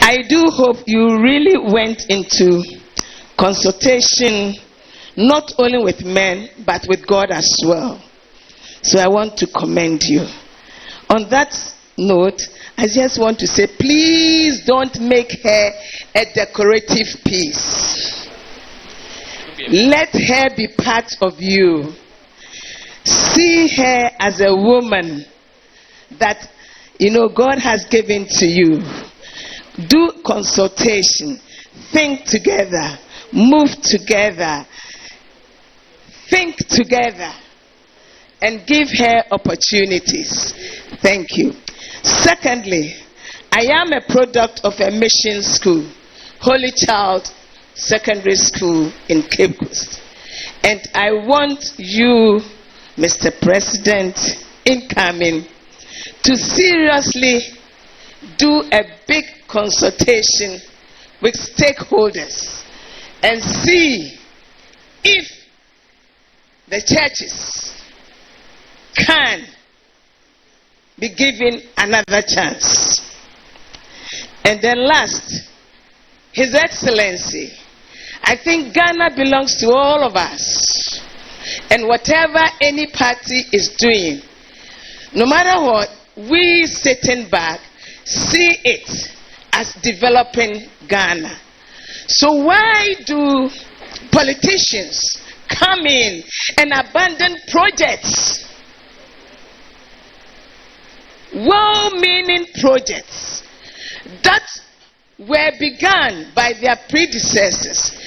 I do hope you really went into consultation not only with men but with God as well. So I want to commend you. On that note, I just want to say, please don't make her a decorative piece. Let her be part of you. See her as a woman that God has given to you. Do consultation, think together, move together, think together, and give her opportunities. Thank you. Secondly, I am a product of a mission school, Holy Child Secondary School in Cape Coast. And I want you, Mr. President, incoming, to seriously do a big consultation with stakeholders and see if the churches can be given another chance. And then last, His Excellency, I think Ghana belongs to all of us. And whatever any party is doing, no matter what, we sitting back see it as developing Ghana. So why do politicians come in and abandon projects, well-meaning projects that were begun by their predecessors?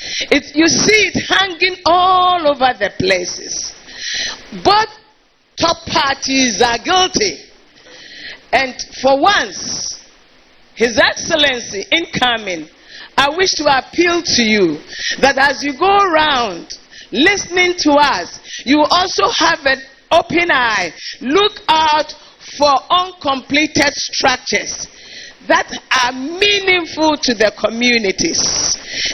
You see it hanging all over the places. Both top parties are guilty. And for once, His Excellency incoming, I wish to appeal to you that as you go around listening to us, you also have an open eye. Look out for uncompleted structures that are meaningful to the communities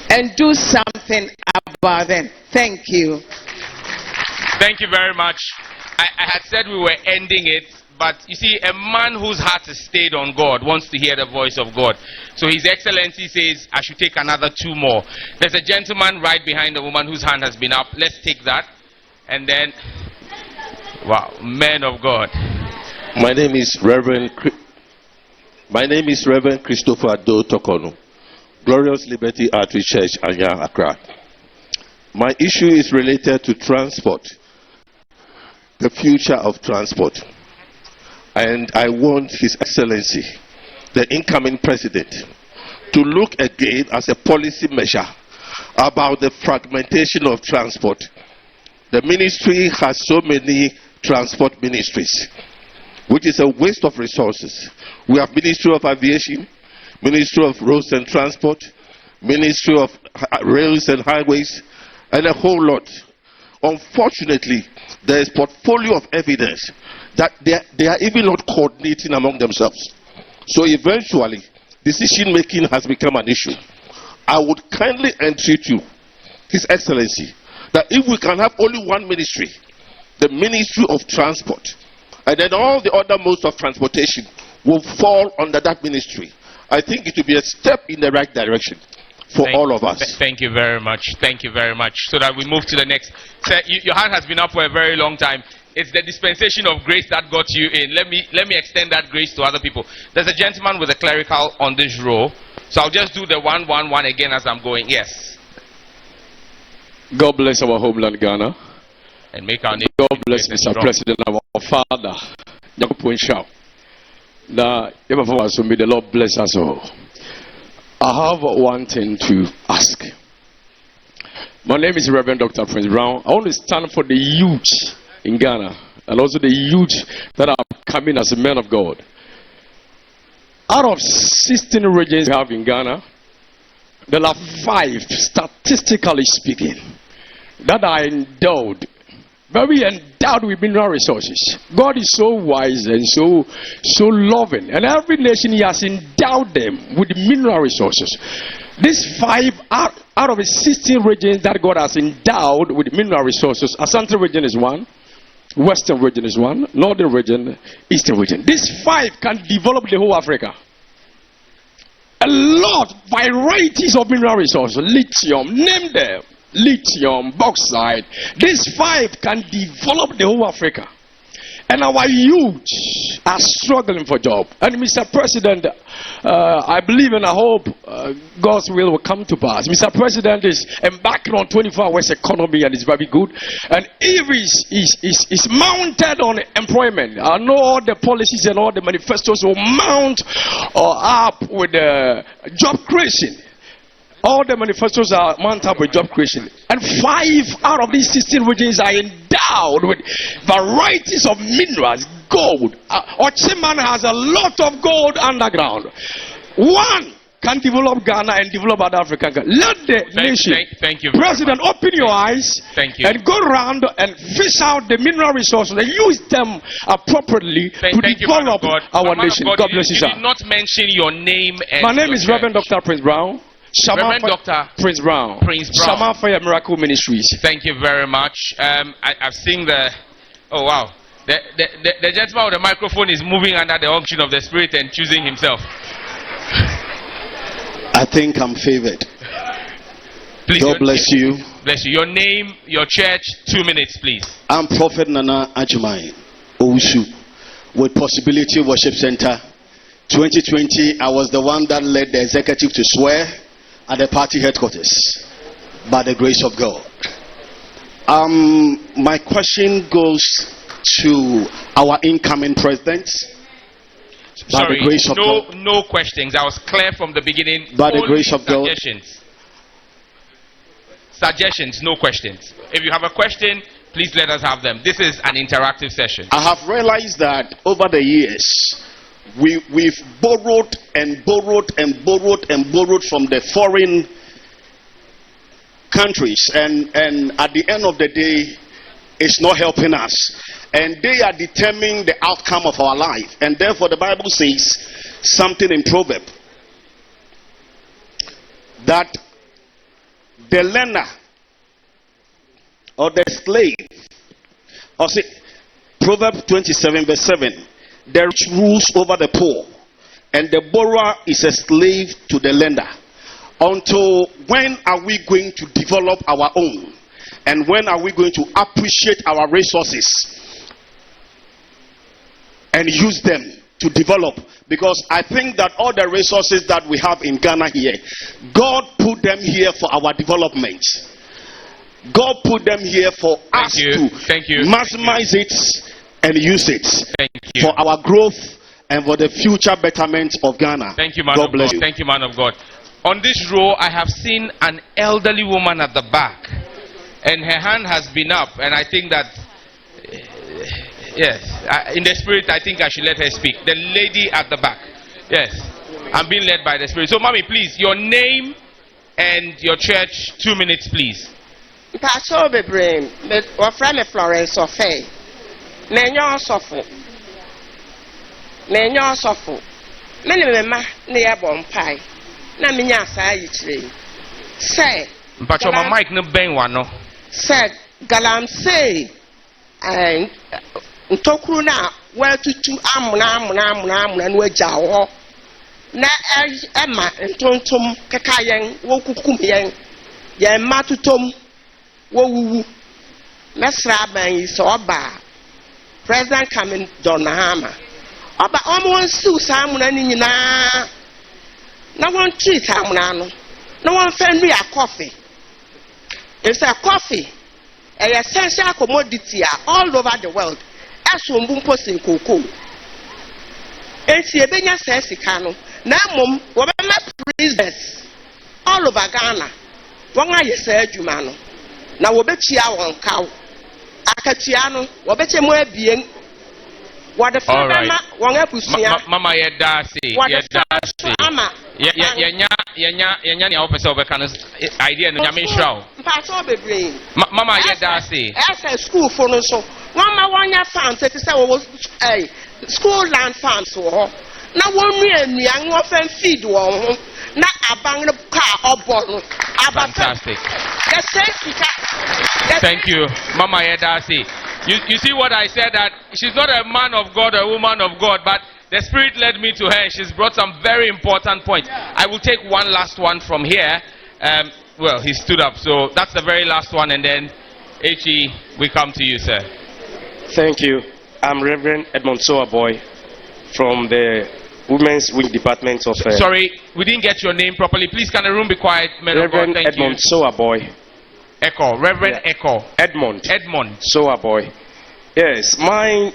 and do something about them. Thank you. Thank you very much. I had said we were ending it, but you see, a man whose heart is stayed on God wants to hear the voice of God. So His Excellency says I should take another 2 more. There's a gentleman right behind the woman whose hand has been up. Let's take that. And then, wow, man of God. My name is Reverend Christopher Ado Tokonu, Glorious Liberty Outreach Church, Anya, Accra. My issue is related to transport, the future of transport. And I want His Excellency, the incoming president, to look again as a policy measure about the fragmentation of transport. The ministry has so many transport ministries, which is a waste of resources. We have Ministry of Aviation, Ministry of Roads and Transport, Ministry of Rails and Highways, and a whole lot. Unfortunately, there is portfolio of evidence that they are even not coordinating among themselves. So eventually, decision making has become an issue. I would kindly entreat you, His Excellency, that if we can have only one ministry, the Ministry of Transport, and then all the other modes of transportation will fall under that ministry, I think it will be a step in the right direction for all of us. Thank you very much. Thank you very much. So that we move to the next. Sir, your hand has been up for a very long time. It's the dispensation of grace that got you in. Let me extend that grace to other people. There's a gentleman with a clerical on this row. So I'll just do the 111 again as I'm going. Yes. God bless our homeland Ghana. And make our name. God bless Mr. President, our Father. Now, may the Lord bless us all. I have one thing to ask. My name is Reverend Dr. Prince Brown. I want to stand for the youth in Ghana and also the youth that are coming as men of God. Out of 16 regions we have in Ghana, there are 5, statistically speaking, that are endowed, very endowed with mineral resources. God is so wise and so loving, and every nation He has endowed them with mineral resources. These 5 out of the 16 regions that God has endowed with mineral resources, Asante region is one, Western region is one, Northern region, Eastern region. These 5 can develop the whole Africa. A lot, varieties of mineral resources, lithium, name them. Lithium, bauxite. These 5 can develop the whole Africa. And our youth are struggling for job. And Mr. President, I believe and I hope God's will come to pass. Mr. President is embarking on 24 hours economy and it's very good. And if is mounted on employment, I know all the policies and all the manifestos will mount up with job creation. All the manifestos are mounted up with job creation. And 5 out of these 16 regions are endowed with varieties of minerals, gold. Ochiman has a lot of gold underground. 1 can develop Ghana and develop other African countries. Let the nation, thank you, President, open your eyes and go around and fish out the mineral resources and use them appropriately to develop our nation. God bless you, sir. You did not mention your name. And my name is Reverend Dr. Prince Brown. Reverend Dr. Prince Brown. Shaman Fire Miracle Ministries. Thank you very much. I've seen the. Oh wow. The gentleman with the microphone is moving under the unction of the Spirit and choosing himself. I think I'm favored. Please, God bless you. Bless you. Your name, your church, 2 minutes, please. I'm Prophet Nana Ajumai Owusu with Possibility Worship Center. 2020, I was the one that led the executive to swear at the party headquarters by the grace of God. My question goes to our incoming president. Sorry, by the grace of God. No questions. I was clear from the beginning. By the grace of God. Suggestions, no questions. If you have a question, please let us have them. This is an interactive session. I have realized that over the years, we've borrowed and borrowed and borrowed and borrowed from the foreign countries, and at the end of the day, it's not helping us. And they are determining the outcome of our life. And therefore, the Bible says something in Proverbs that the learner or the slave, or say, Proverbs 27 verse 7, the rich rules over the poor, and the borrower is a slave to the lender. Until when are we going to develop our own? And when are we going to appreciate our resources and use them to develop? Because I think that all the resources that we have in Ghana here, God put them here for our development. God put them here for us to maximize it and use it for our growth and for the future betterment of Ghana. Thank you, man God of bless God. you. Thank you, man of God. On this row, I have seen an elderly woman at the back, and her hand has been up, and I think that, yes, in the spirit, I think I should let her speak. The lady at the back. Yes, I'm being led by the Spirit. So, mommy, please, your name and your church, 2 minutes, please. Pastor Bebrem, my friend Florence Ofe. Nenyo Sofo. Nenyo Sofo. Mene mema ne ya bompai. Na minya asa yi kire. Say. Mpacho my mic no ben wa no. Said galamsey and ntokuru na watutu amuna no agya wo. Na ema ntontom keka yen wokukum yen. Yen matutom wo wuwu. Mesra ban yi so oba. President coming John Mahama. Oba omo nsu samuna ni nyina. Na won treat amuna no. Na won fa nu ya coffee. It's a coffee. A essential commodity all over the world. As we move in cocoa. It's a benya sessikano. Na mum, wabama prisoners all over Ghana. Wanga yesa adwuma na wobechia won kaw. Akatiano, wobeche mo abien. What the father wanga busia. Mama yedasi. Ama. Yenya ni opese obeka idea no nyame hraw. Mpacho bebre. Mama yedasi. As a school for no so. Mama wanya farm say say school land farms wo. Na wonu anuan wo fan feed wo ho. Na aban no car obo no. Fantastic. The Thank you, Mama Yedasi. You see what I said, that she's not a man of God, a woman of God, but the Spirit led me to her and she's brought some very important points. I will take one last one from here. Well, he stood up, so that's the very last one, and then H.E., we come to you, sir. Thank you. I'm Reverend Edmond Soaboy from the Women's Wing Department of... Sorry, we didn't get your name properly. Please, can the room be quiet? Reverend Edmond Soaboy. Echo. Reverend Echo. Edmond. Soaboy. Yes, my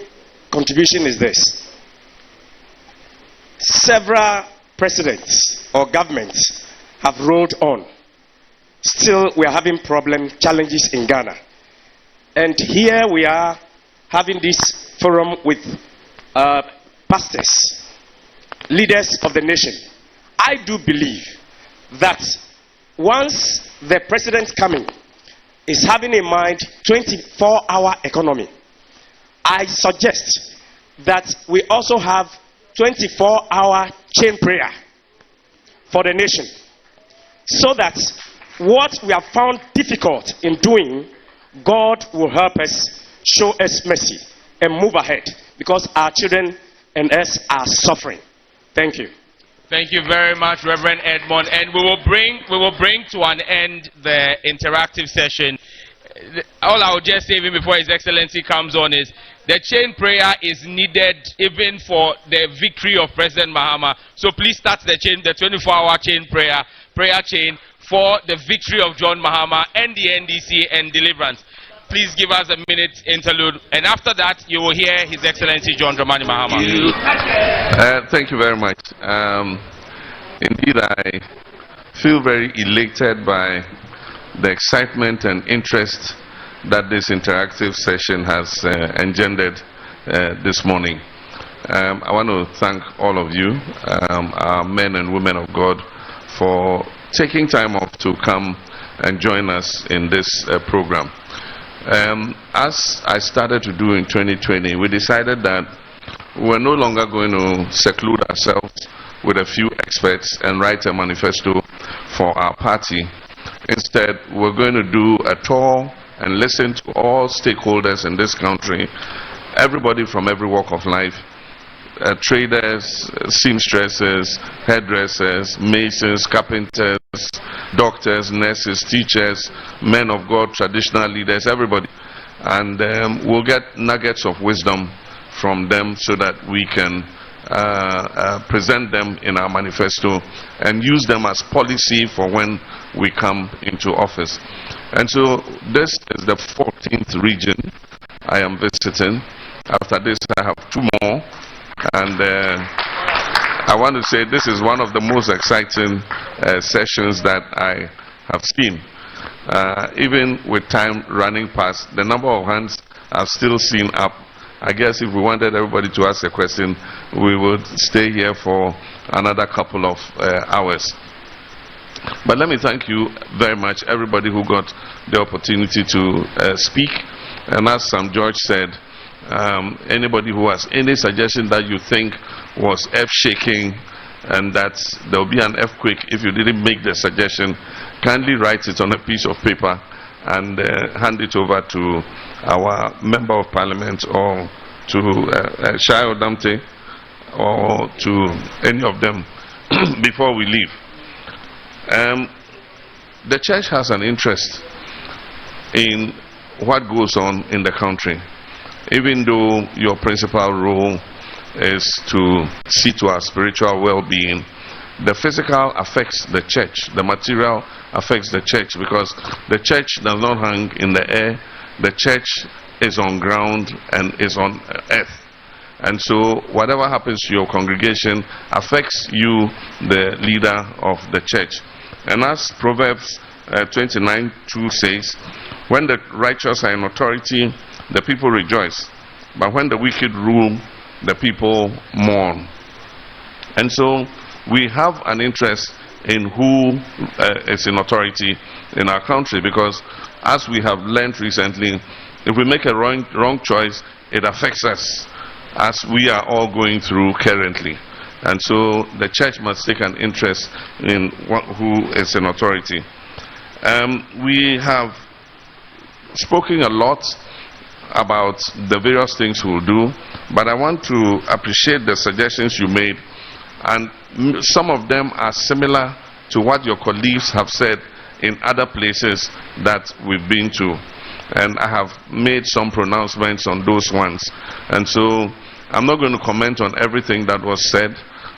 contribution is this. Several presidents or governments have rolled on. Still, we are having challenges in Ghana. And here we are having this forum with pastors, leaders of the nation, I do believe that once the president coming is having in mind 24-hour economy, I suggest that we also have 24-hour chain prayer for the nation, so that what we have found difficult in doing, God will help us, show us mercy, and move ahead, because our children and us are suffering. Thank you. Thank you very much, Reverend Edmond. And we will bring to an end the interactive session. All I will just say even before His Excellency comes on is the chain prayer is needed even for the victory of President Mahama. So please start the 24-hour chain prayer chain for the victory of John Mahama and the NDC and deliverance. Please give us a minute interlude, and after that you will hear His Excellency John Dramani Mahama. Thank you very much. Indeed, I feel very elated by the excitement and interest that this interactive session has engendered this morning. I want to thank all of you, our men and women of God, for taking time off to come and join us in this program. As I started to do in 2020, we decided that we're no longer going to seclude ourselves with a few experts and write a manifesto for our party. Instead, we're going to do a tour and listen to all stakeholders in this country, everybody from every walk of life, traders, seamstresses, hairdressers, masons, carpenters, doctors, nurses, teachers, men of God, traditional leaders, everybody. And we'll get nuggets of wisdom from them so that we can present them in our manifesto and use them as policy for when we come into office. And so this is the 14th region I am visiting. After this I have 2 more, and I want to say this is one of the most exciting sessions that I have seen. Even with time running past, the number of hands I've still seen up. I guess if we wanted everybody to ask a question, we would stay here for another couple of hours. But let me thank you very much, everybody who got the opportunity to speak. And as Sam George said, anybody who has any suggestion that you think was earth-shaking and that there will be an earthquake if you didn't make the suggestion, kindly write it on a piece of paper and hand it over to our Member of Parliament or to Shai Odamte or to any of them before we leave. The church has an interest in what goes on in the country. Even though your principal role is to see to our spiritual well-being, the physical affects the church, the material affects the church, because the church does not hang in the air. The church is on ground and is on earth. And so whatever happens to your congregation affects you, the leader of the church. And as Proverbs 29:2 says, when the righteous are in authority, the people rejoice. But when the wicked rule, the people mourn. And so we have an interest in who is in authority in our country, because as we have learned recently, if we make a wrong choice, it affects us, as we are all going through currently. And so the church must take an interest in who is in authority. We have spoken a lot about the various things we'll do, but I want to appreciate the suggestions you made, and some of them are similar to what your colleagues have said in other places that we've been to, and I have made some pronouncements on those ones. And so I'm not going to comment on everything that was said,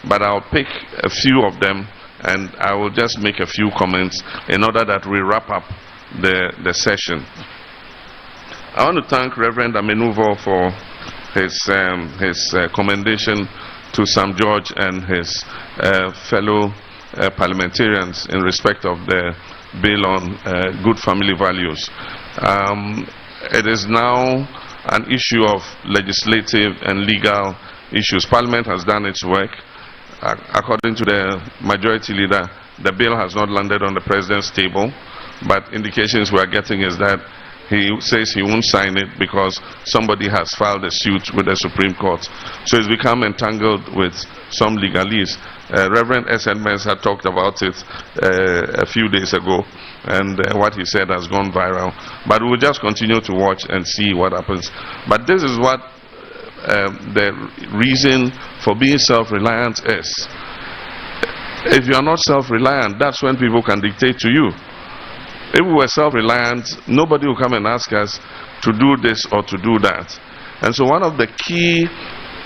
but I'll pick a few of them and I will just make a few comments in order that we wrap up the session. I want to thank Reverend Amenuvo for his commendation to Sam George and his fellow parliamentarians in respect of the bill on good family values. It is now an issue of legislative and legal issues. Parliament has done its work. according to the majority leader, the bill has not landed on the president's table, but indications we are getting is that he says he won't sign it because somebody has filed a suit with the Supreme Court. So it's become entangled with some legalese. Reverend S. Edmonds had talked about it a few days ago, and what he said has gone viral. But we'll just continue to watch and see what happens. But this is what the reason for being self-reliant is. If you are not self-reliant, that's when people can dictate to you. If we were self-reliant, nobody will come and ask us to do this or to do that. And so one of the key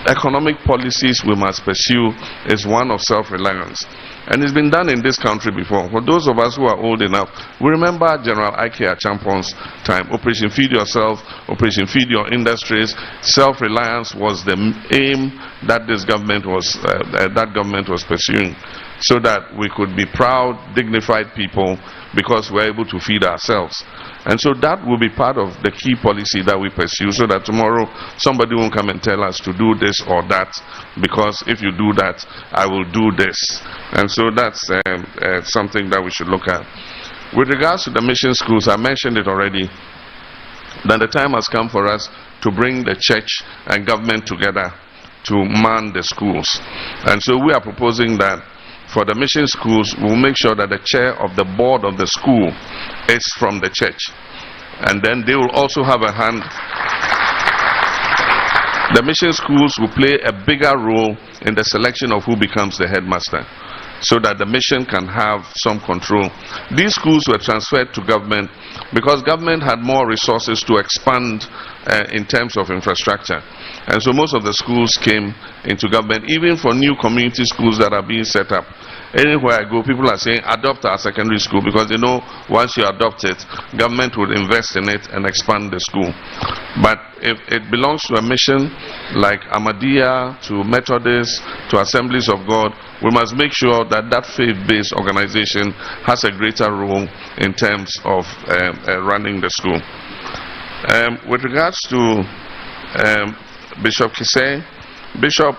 economic policies we must pursue is one of self-reliance. And it's been done in this country before. For those of us who are old enough, we remember General Ike Achampon's time. Operation Feed Yourself, Operation Feed Your Industries. Self-reliance was the aim that this government was pursuing, so that we could be proud, dignified people because we're able to feed ourselves. And so that will be part of the key policy that we pursue, so that tomorrow somebody won't come and tell us to do this or that, because if you do that, I will do this. And so that's something that we should look at. With regards to the mission schools, I mentioned it already, that the time has come for us to bring the church and government together to man the schools. And so we are proposing that for the mission schools, we'll make sure that the chair of the board of the school is from the church. And then they will also have a hand. The mission schools will play a bigger role in the selection of who becomes the headmaster, so that the mission can have some control. These schools were transferred to government because government had more resources to expand in terms of infrastructure. And so most of the schools came into government, even for new community schools that are being set up. Anywhere I go, people are saying, adopt our secondary school, because they know once you adopt it, government will invest in it and expand the school. But if it belongs to a mission like Ahmadiyya, to Methodists, to Assemblies of God, we must make sure that that faith-based organization has a greater role in terms of running the school. With regards to Bishop Kisei, Bishop,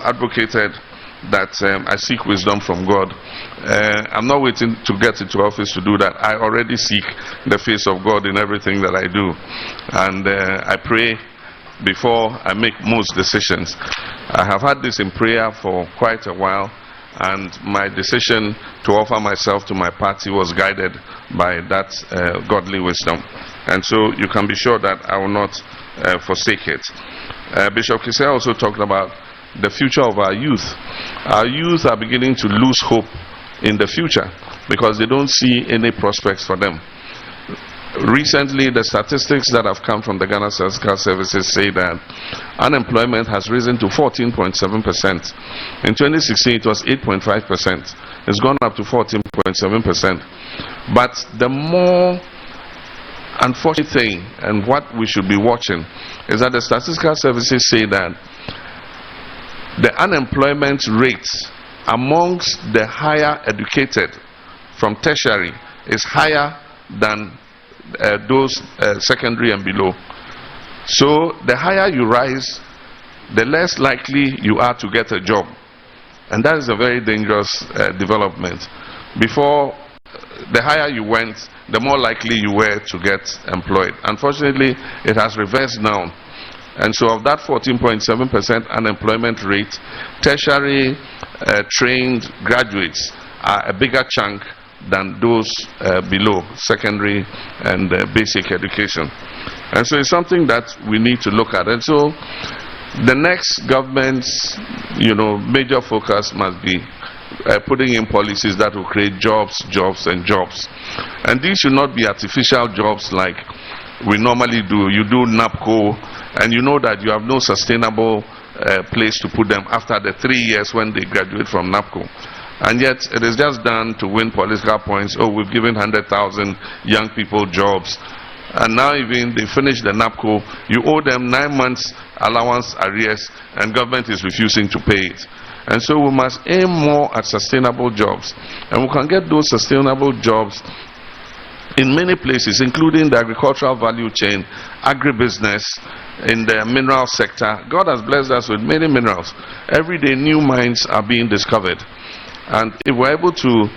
advocated that I seek wisdom from God. I'm not waiting to get into office to do that. I already seek the face of God in everything that I do. And I pray before I make most decisions. I have had this in prayer for quite a while, and my decision to offer myself to my party was guided by that godly wisdom. And so you can be sure that I will not forsake it. Bishop Kisei also talked about the future of our youth. Our youth are beginning to lose hope in the future because they don't see any prospects for them. Recently, the statistics that have come from the Ghana Statistical Services say that unemployment has risen to 14.7%. In 2016, it was 8.5%. It's gone up to 14.7%. But the more unfortunate thing, and what we should be watching, is that the Statistical Services say that the unemployment rate amongst the higher educated from tertiary is higher than those secondary and below. So the higher you rise, the less likely you are to get a job. And that is a very dangerous development. Before, the higher you went, the more likely you were to get employed. Unfortunately, it has reversed now. And so of that 14.7% unemployment rate, tertiary trained graduates are a bigger chunk than those below secondary and basic education. And so it's something that we need to look at. And so the next government's major focus must be putting in policies that will create jobs, jobs, and jobs. And these should not be artificial jobs like we normally do. You do NAPCO, and you know that you have no sustainable place to put them after the 3 years when they graduate from NAPCO. And yet it is just done to win political points. Oh, we've given 100,000 young people jobs. And now even they finish the NAPCO, you owe them 9 months allowance arrears, and government is refusing to pay it. And so we must aim more at sustainable jobs. And we can get those sustainable jobs in many places, including the agricultural value chain, agribusiness, in the mineral sector. God has blessed us with many minerals. Every day new mines are being discovered. And if we're able to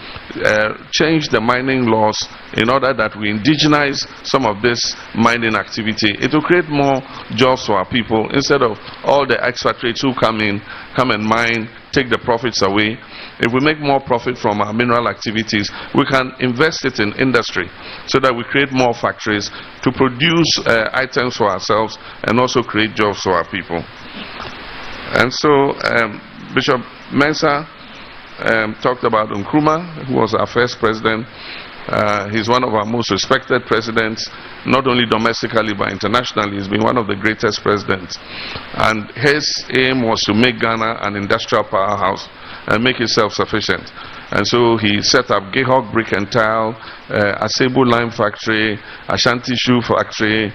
change the mining laws in order that we indigenize some of this mining activity, it will create more jobs for our people instead of all the expatriates who come and mine, take the profits away. If we make more profit from our mineral activities, we can invest it in industry so that we create more factories to produce items for ourselves and also create jobs for our people. And so Bishop Mensah talked about Nkrumah, who was our first president. He's one of our most respected presidents, not only domestically but internationally. He's been one of the greatest presidents. And his aim was to make Ghana an industrial powerhouse and make it self-sufficient. And so he set up Gehog Brick and Tile, Asebu Lime Factory, Ashanti Shoe Factory,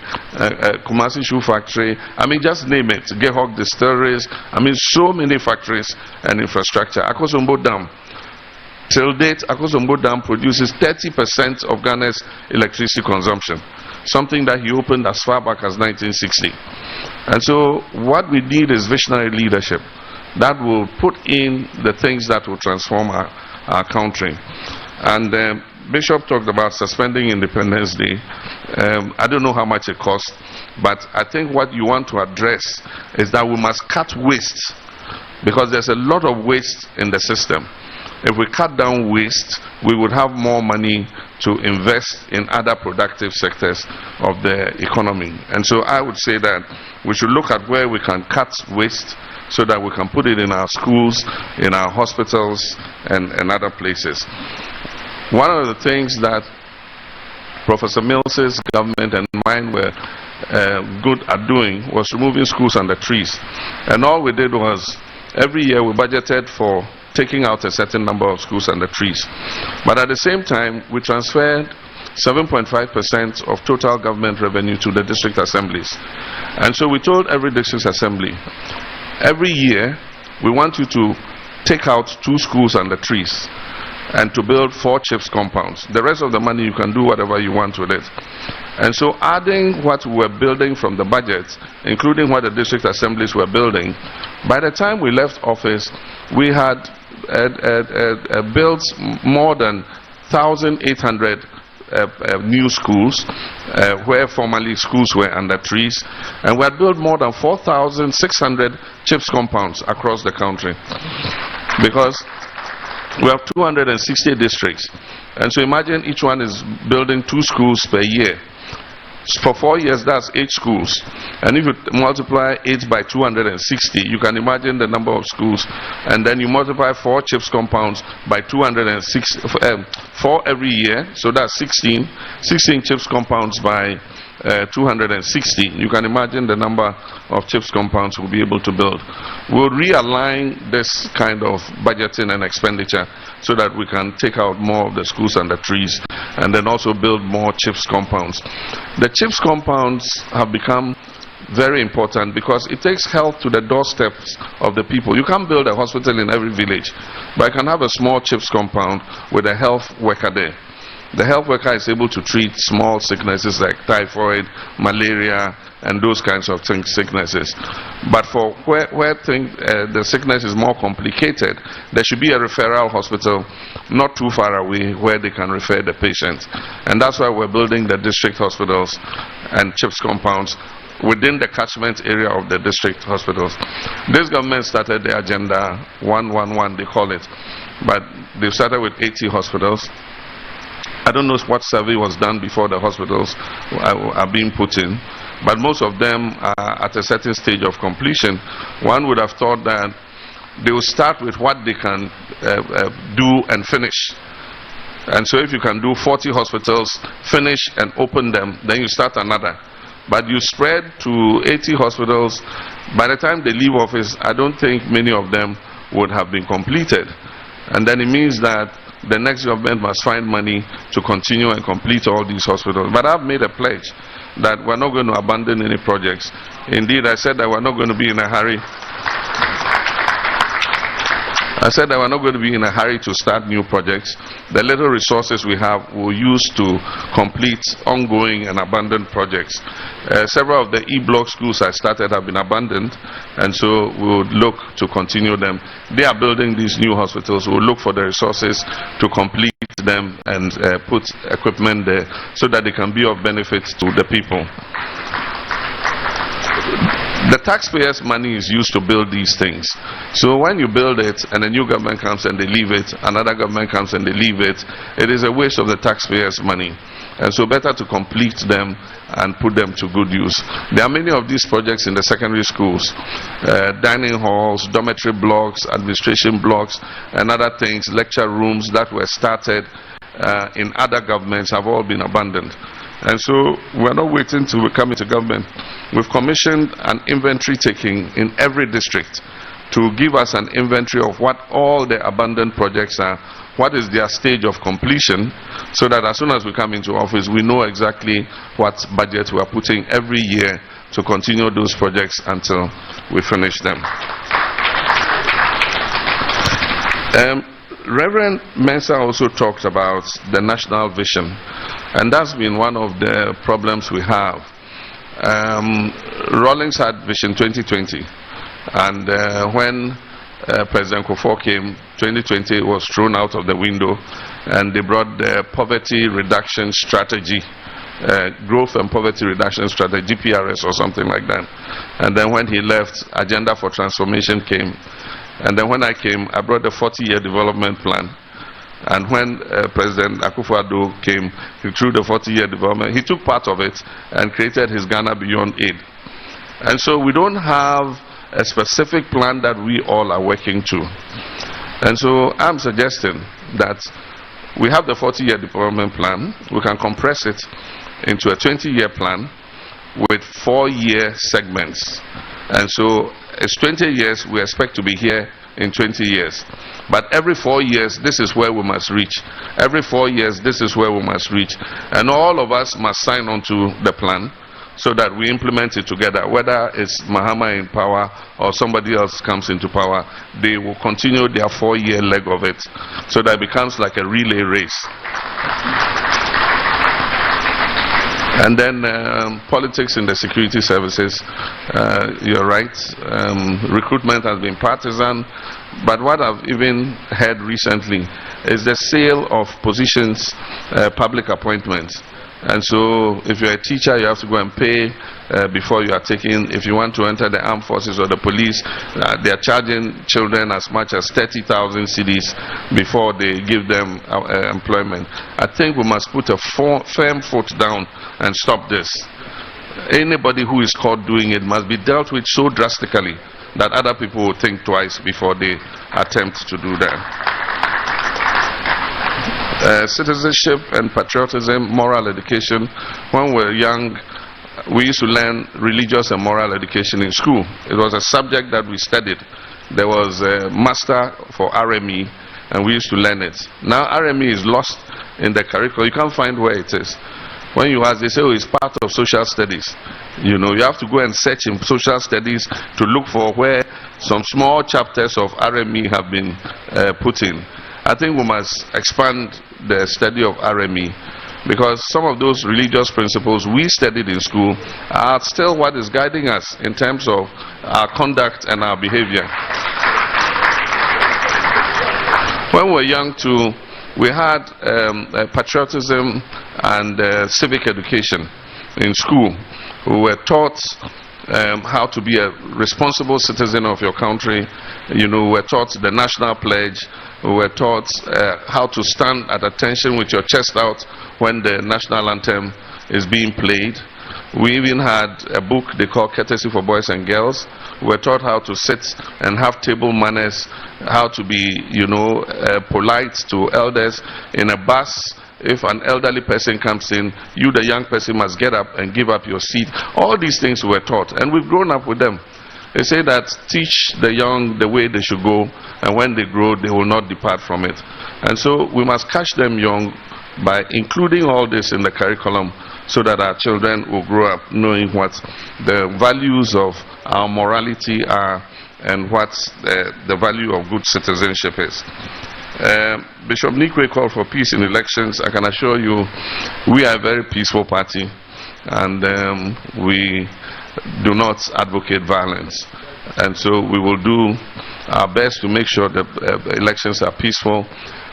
Kumasi Shoe Factory. I mean, just name it. Gehog Distilleries. I mean, so many factories and infrastructure. Akosombo Dam. Till date, Akosombo Dam produces 30% of Ghana's electricity consumption. Something that he opened as far back as 1960. And so what we need is visionary leadership that will put in the things that will transform our country. And Bishop talked about suspending Independence Day. I don't know how much it costs, but I think what you want to address is that we must cut waste, because there's a lot of waste in the system. If we cut down waste, we would have more money to invest in other productive sectors of the economy. And so I would say that we should look at where we can cut waste so that we can put it in our schools, in our hospitals, and other places. One of the things that Professor Mills's government and mine were good at doing was removing schools under trees. And all we did was, every year we budgeted for taking out a certain number of schools under trees. But at the same time, we transferred 7.5% of total government revenue to the district assemblies. And so we told every district assembly, every year we want you to take out 2 schools under trees and to build 4 CHIPS compounds. The rest of the money you can do whatever you want with it. And so adding what we were building from the budget, including what the district assemblies were building, by the time we left office, we had built more than 1,800 new schools where formerly schools were under trees, and we had built more than 4,600 CHIPS compounds across the country, because we have 260 districts. And so imagine each one is building 2 schools per year. For 4 years, that's 8 schools. And if you multiply 8 by 260, you can imagine the number of schools. And then you multiply 4 CHIPS compounds by 260, 4 every year, so that's 16 CHIPS compounds by 260. You can imagine the number of CHIPS compounds we'll be able to build. We'll realign this kind of budgeting and expenditure so that we can take out more of the schools under trees and then also build more CHIPS compounds. The CHIPS compounds have become very important because it takes health to the doorsteps of the people. You can't build a hospital in every village, but I can have a small CHIPS compound with a health worker there. The health worker is able to treat small sicknesses like typhoid, malaria, and those kinds of sicknesses. But for where the sickness is more complicated, there should be a referral hospital not too far away where they can refer the patient. And that's why we're building the district hospitals and CHIPS compounds within the catchment area of the district hospitals. This government started the Agenda 111, they call it, but they've started with 80 hospitals. I don't know what survey was done before the hospitals are being put in, but most of them are at a certain stage of completion. One would have thought that they will start with what they can do and finish. And so if you can do 40 hospitals, finish and open them, then you start another. But you spread to 80 hospitals, by the time they leave office, I don't think many of them would have been completed. And then it means that the next government must find money to continue and complete all these hospitals. But I've made a pledge that we're not going to abandon any projects. Indeed, I said that we're not going to be in a hurry. I said that we're not going to be in a hurry to start new projects. The little resources we have we'll use to complete ongoing and abandoned projects. Several of the E-block schools I started have been abandoned, and so we would look to continue them. They are building these new hospitals. We'll look for the resources to complete them and put equipment there so that they can be of benefit to the people. The taxpayers' money is used to build these things. So when you build it and a new government comes and they leave it, another government comes and they leave it, it is a waste of the taxpayers' money. And so better to complete them and put them to good use. There are many of these projects in the secondary schools. Dining halls, dormitory blocks, administration blocks, and other things, lecture rooms that were started in other governments have all been abandoned. And so we're not waiting till we come into government. We've commissioned an inventory taking in every district to give us an inventory of what all the abandoned projects are, what is their stage of completion, so that as soon as we come into office, we know exactly what budget we are putting every year to continue those projects until we finish them. Reverend Mensah also talked about the national vision, and that's been one of the problems we have. Rawlings had Vision 2020, and when President Kufuor came, 2020 was thrown out of the window, and they brought the poverty reduction strategy, growth and poverty reduction strategy, GPRS or something like that. And then when he left, Agenda for Transformation came. And then when I came, I brought the 40-year development plan. And when President Akufo-Addo came, he threw the 40-year development. He took part of it and created his Ghana Beyond Aid. And so we don't have a specific plan that we all are working to. And so I'm suggesting that we have the 40-year development plan. We can compress it into a 20-year plan with 4-year segments. And so it's 20 years, we expect to be here in 20 years. But every 4 years, this is where we must reach. Every 4 years, this is where we must reach. And all of us must sign on to the plan so that we implement it together. Whether it's Mahama in power or somebody else comes into power, they will continue their 4-year leg of it so that it becomes like a relay race. And then politics in the security services, you're right, recruitment has been partisan, but what I've even heard recently is the sale of positions, public appointments. And so if you're a teacher, you have to go and pay before you are taken. If you want to enter the armed forces or the police, they are charging children as much as 30,000 cedis before they give them employment. I think we must put a firm foot down and stop this. Anybody who is caught doing it must be dealt with so drastically that other people will think twice before they attempt to do that. Citizenship and patriotism, moral education. When we were young, we used to learn religious and moral education in school. It was a subject that we studied. There was a master for RME, and we used to learn it. Now RME is lost in the curriculum. You can't find where it is. When you ask, they say, oh, it's part of social studies. You know, you have to go and search in social studies to look for where some small chapters of RME have been put in. I think we must expand the study of RME, because some of those religious principles we studied in school are still what is guiding us in terms of our conduct and our behavior. When we were young too, we had patriotism and civic education in school. We were taught how to be a responsible citizen of your country. You know, we were taught the national pledge. We were taught how to stand at attention with your chest out when the national anthem is being played. We even had a book they call Courtesy for Boys and Girls. We were taught how to sit and have table manners, how to be, you know, polite to elders in a bus. If an elderly person comes in, you, the young person, must get up and give up your seat. All these things we were taught, and we've grown up with them. They say that teach the young the way they should go, and when they grow, they will not depart from it. And so we must catch them young by including all this in the curriculum so that our children will grow up knowing what the values of our morality are and what the value of good citizenship is. Bishop Nikwe called for peace in elections. I can assure you we are a very peaceful party, and we do not advocate violence. And so we will do our best to make sure that elections are peaceful.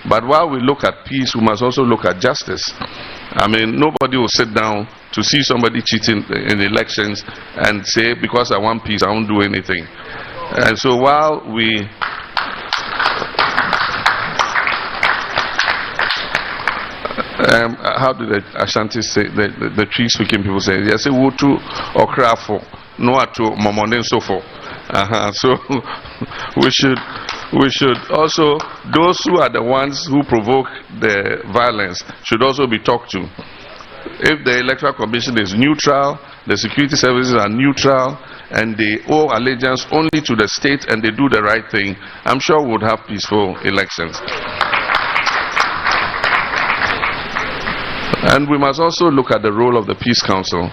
But while we look at peace, we must also look at justice. I mean, nobody will sit down to see somebody cheating in elections and say, because I want peace, I won't do anything. And so while we how do the Ashanti say, the tree speaking people say, they say, Wutu okrafo, no atu momone so for. So we should also, those who are the ones who provoke the violence should also be talked to. If the Electoral Commission is neutral, the security services are neutral, and they owe allegiance only to the state and they do the right thing, I'm sure we would have peaceful elections. And we must also look at the role of the Peace Council.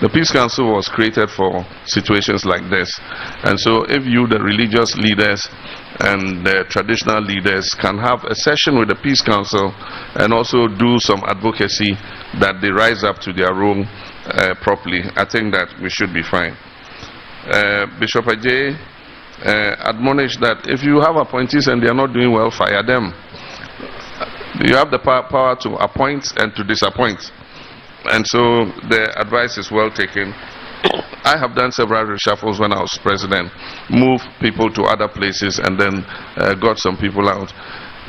The Peace Council was created for situations like this. And so if you, the religious leaders and the traditional leaders, can have a session with the Peace Council and also do some advocacy that they rise up to their role properly, I think that we should be fine. Bishop Ajay admonished that if you have appointees and they are not doing well, fire them. You have the power to appoint and to disappoint. And so the advice is well taken. I have done several reshuffles when I was president, moved people to other places and then got some people out.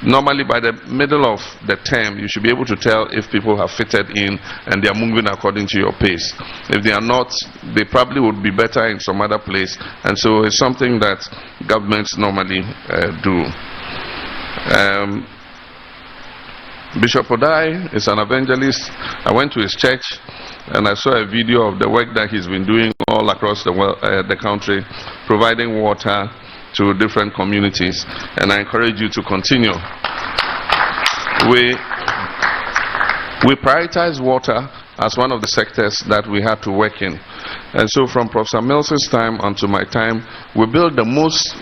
Normally by the middle of the term, you should be able to tell if people have fitted in and they are moving according to your pace. If they are not, they probably would be better in some other place. And so it's something that governments normally do. Bishop Odai is an evangelist. I went to his church and I saw a video of the work that he's been doing all across the country, providing water to different communities, and I encourage you to continue. We prioritize water as one of the sectors that we had to work in. And so from Professor Mills's time until my time, we built the most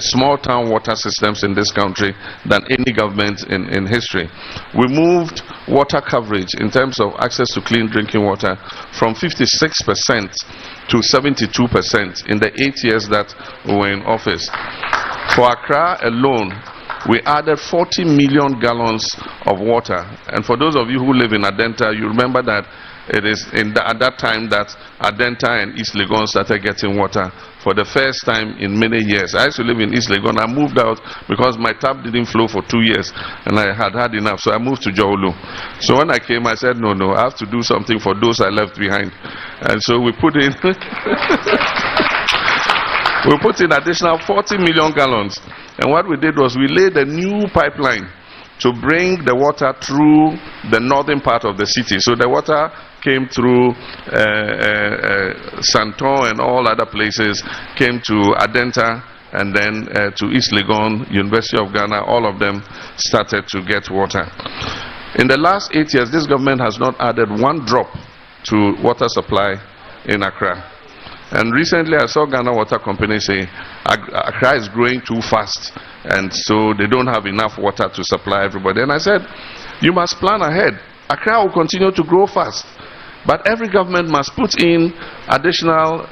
small town water systems in this country than any government in history. We moved water coverage in terms of access to clean drinking water from 56% to 72% in the 8 years that we were in office. For Accra alone, we added 40 million gallons of water. And for those of you who live in Adenta, you remember that it is at that time that Adenta and East Legon started getting water for the first time in many years. I used to live in East Legon. I moved out because my tap didn't flow for 2 years and I had had enough, so I moved to Jowlu. So when I came, I said, no, I have to do something for those I left behind. And so we put in we put in additional 40 million gallons. And what we did was we laid a new pipeline to bring the water through the northern part of the city. So the water came through Santon and all other places, came to Adenta, and then to East Legon, University of Ghana. All of them started to get water. In the last 8 years, this government has not added one drop to water supply in Accra. And recently I saw Ghana Water Company say Accra is growing too fast and so they don't have enough water to supply everybody. And I said, you must plan ahead. Accra will continue to grow fast, but every government must put in additional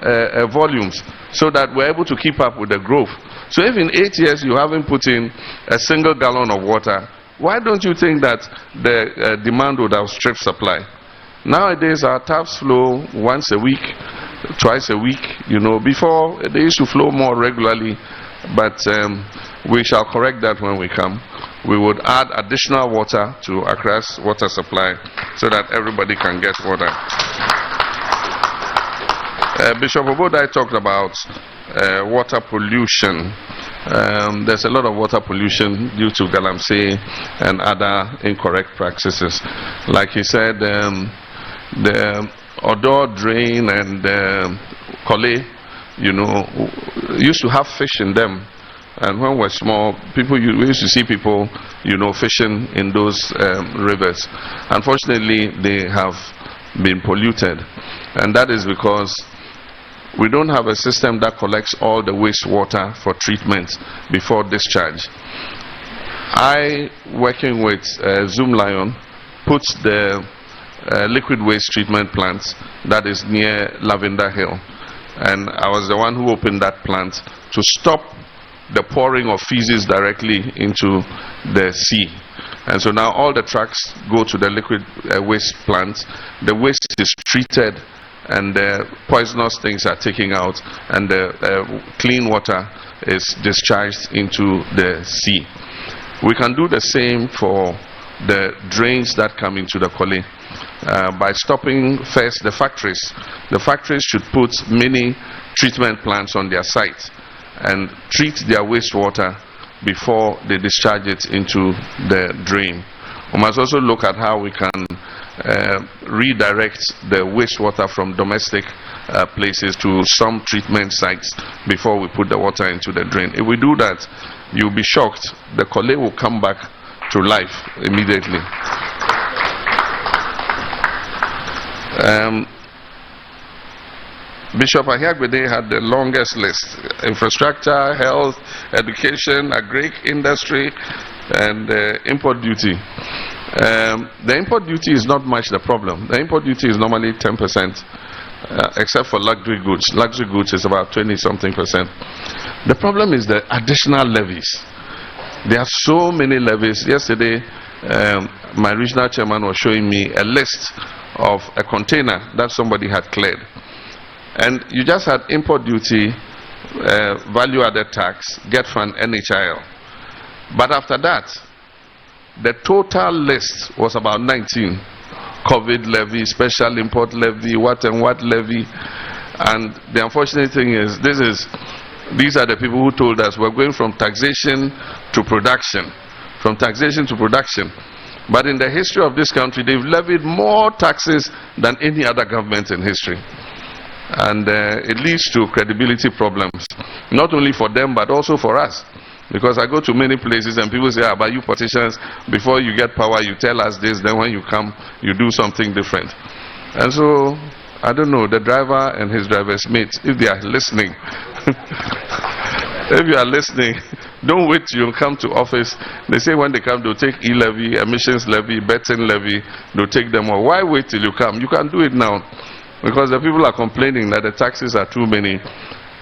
volumes so that we're able to keep up with the growth. So if in 8 years you haven't put in a single gallon of water, why don't you think that the demand would outstrip supply? Nowadays our taps flow once a week, twice a week. Before they used to flow more regularly, but we shall correct that when we come. We would add additional water to Accra's water supply so that everybody can get water. Bishop Obodai talked about water pollution. There's a lot of water pollution due to galamsey and other incorrect practices. Like he said, the Odor drain and Kole, used to have fish in them. And when we were small, we used to see people, fishing in those rivers. Unfortunately, they have been polluted. And that is because we don't have a system that collects all the wastewater for treatment before discharge. I, working with Zoom Lion, put the liquid waste treatment plant that is near Lavender Hill, and I was the one who opened that plant to stop the pouring of feces directly into the sea. And so now all the trucks go to the liquid waste plant. The waste is treated and the poisonous things are taken out, and the clean water is discharged into the sea. We can do the same for the drains that come into the Kole by stopping first the factories. The factories should put many treatment plants on their site and treat their wastewater before they discharge it into the drain. We must also look at how we can redirect the wastewater from domestic places to some treatment sites before we put the water into the drain. If we do that, you'll be shocked. The Kole will come back to life immediately. Bishop Ahiagbede had the longest list: infrastructure, health, education, agri industry, and import duty. The import duty is not much the problem. The import duty is normally 10%, except for luxury goods. Luxury goods is about 20-something%. The problem is the additional levies. There are so many levies. Yesterday, my regional chairman was showing me a list of a container that somebody had cleared. And you just had import duty, value-added tax, get fund, NHIL. But after that, the total list was about 19. COVID levy, special import levy, what and what levy. And the unfortunate thing is, these are the people who told us we're going from taxation to production. From taxation to production. But in the history of this country, they've levied more taxes than any other government in history. And it leads to credibility problems, not only for them but also for us. Because I go to many places and people say, but you politicians, before you get power you tell us this, then when you come you do something different. And so, I don't know, the driver and his driver's mates, if they are listening, if you are listening, don't wait till you come to office. They say when they come they'll take e-levy, emissions levy, betting levy, they'll take them all. Why wait till you come? You can do it now. Because the people are complaining that the taxes are too many.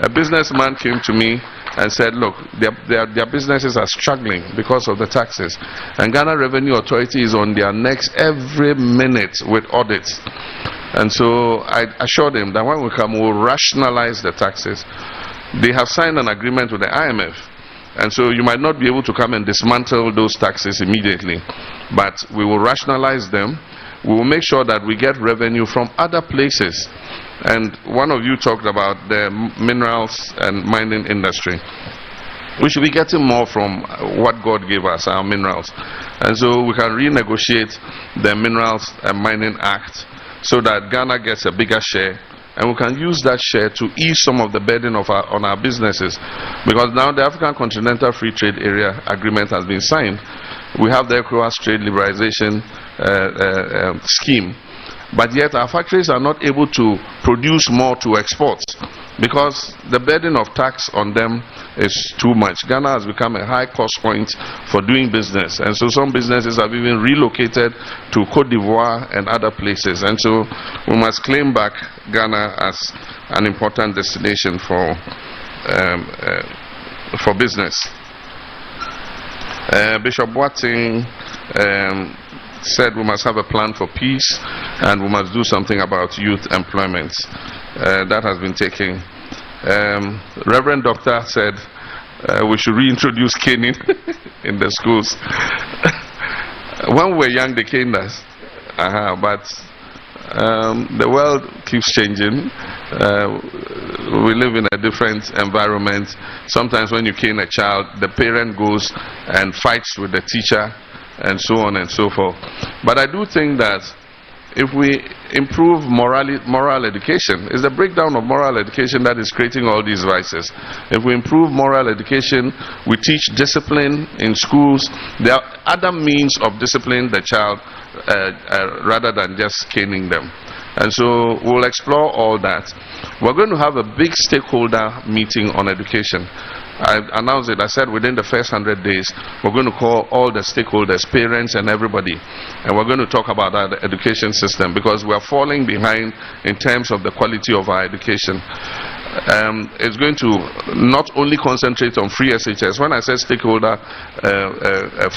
A businessman came to me and said, look, their businesses are struggling because of the taxes. And Ghana Revenue Authority is on their necks every minute with audits. And so I assured him that when we come, we'll rationalize the taxes. They have signed an agreement with the IMF. And so you might not be able to come and dismantle those taxes immediately. But we will rationalize them. We will make sure that we get revenue from other places. And one of you talked about the minerals and mining industry. We should be getting more from what God gave us, our minerals. And so we can renegotiate the Minerals and Mining Act so that Ghana gets a bigger share. And we can use that share to ease some of the burden on our businesses. Because now the African Continental Free Trade Area Agreement has been signed. We have the ECOWAS trade liberalization scheme, but yet our factories are not able to produce more to export because the burden of tax on them is too much. Ghana has become a high cost point for doing business, and so some businesses have even relocated to Cote d'Ivoire and other places, and so we must claim back Ghana as an important destination for business. Bishop Boateng said we must have a plan for peace and we must do something about youth employment. That has been taken. Reverend Doctor said we should reintroduce caning in the schools. When we were young they caned us, but the world keeps changing. We live in a different environment. Sometimes when you cane a child, the parent goes and fights with the teacher and so on and so forth. But I do think that if we improve moral education, it's the breakdown of moral education that is creating all these vices. If we improve moral education, we teach discipline in schools. There are other means of disciplining the child rather than just caning them. And so we'll explore all that. We're going to have a big stakeholder meeting on education. I announced it. I said within the first 100 days, we're going to call all the stakeholders, parents and everybody, and we're going to talk about our education system, because we are falling behind in terms of the quality of our education. It's going to not only concentrate on free SHS. When I say stakeholder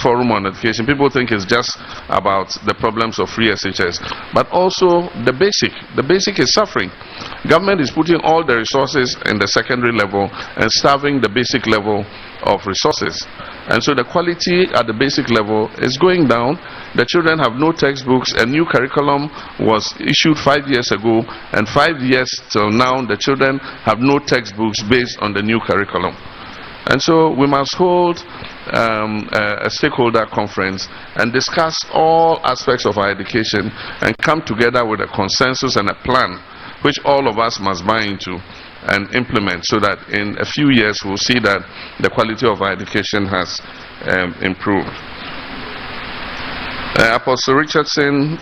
forum on education, people think it's just about the problems of free SHS, but also the basic. The basic is suffering. Government is putting all the resources in the secondary level and starving the basic level of resources. And so the quality at the basic level is going down. The children have no textbooks. A new curriculum was issued 5 years ago, and 5 years till now the children have no textbooks based on the new curriculum. And so we must hold a stakeholder conference and discuss all aspects of our education and come together with a consensus and a plan which all of us must buy into and implement, so that in a few years we'll see that the quality of our education has improved. Apostle Richardson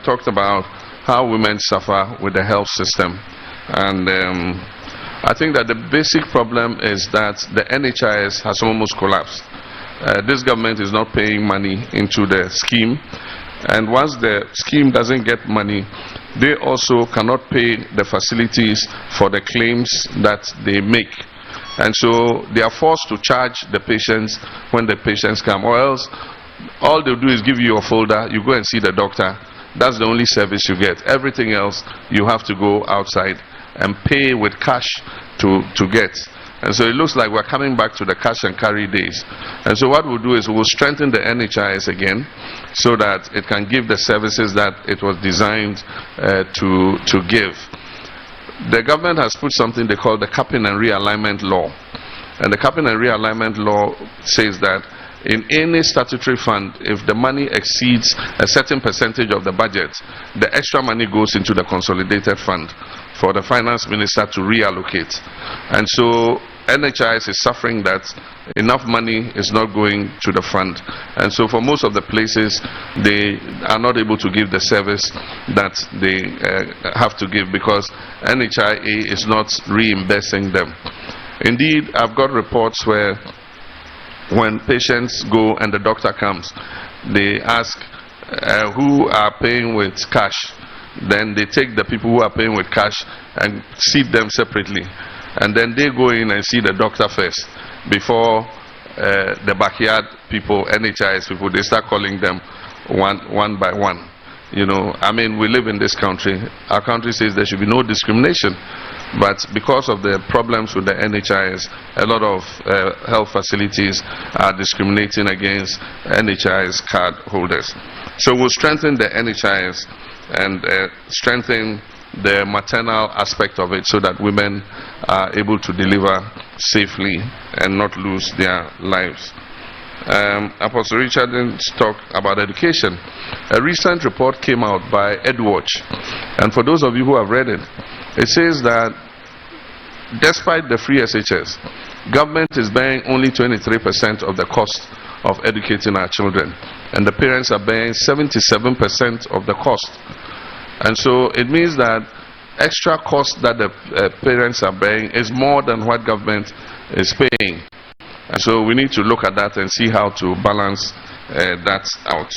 talked about how women suffer with the health system, and I think that the basic problem is that the NHIS has almost collapsed. This government is not paying money into the scheme, and once the scheme doesn't get money, they also cannot pay the facilities for the claims that they make. And so they are forced to charge the patients when the patients come, or else all they'll do is give you a folder, you go and see the doctor. That's the only service you get. Everything else you have to go outside and pay with cash to get. And so it looks like we're coming back to the cash and carry days. And so what we'll do is we'll strengthen the NHIS again, so that it can give the services that it was designed to give. The government has put something they call the capping and realignment law. And the capping and realignment law says that in any statutory fund, if the money exceeds a certain percentage of the budget, the extra money goes into the consolidated fund for the finance minister to reallocate. And so NHIS is suffering that enough money is not going to the fund. And so for most of the places, they are not able to give the service that they have to give, because NHIA is not reimbursing them. Indeed, I've got reports where when patients go and the doctor comes, they ask who are paying with cash. Then they take the people who are paying with cash and seat them separately. And then they go in and see the doctor first before the backyard people, NHIS people. They start calling them one by one. You know, I mean, we live in this country. Our country says there should be no discrimination. But because of the problems with the NHIS, a lot of health facilities are discriminating against NHIS card holders. So we'll strengthen the NHIS and strengthen the maternal aspect of it, so that women are able to deliver safely and not lose their lives. Apostle Richard talked about education. A recent report came out by EdWatch, and for those of you who have read it, it says that despite the free SHS, government is bearing only 23% of the cost of educating our children, and the parents are bearing 77% of the cost. And so it means that extra cost that the parents are bearing is more than what government is paying. And so we need to look at that and see how to balance that out.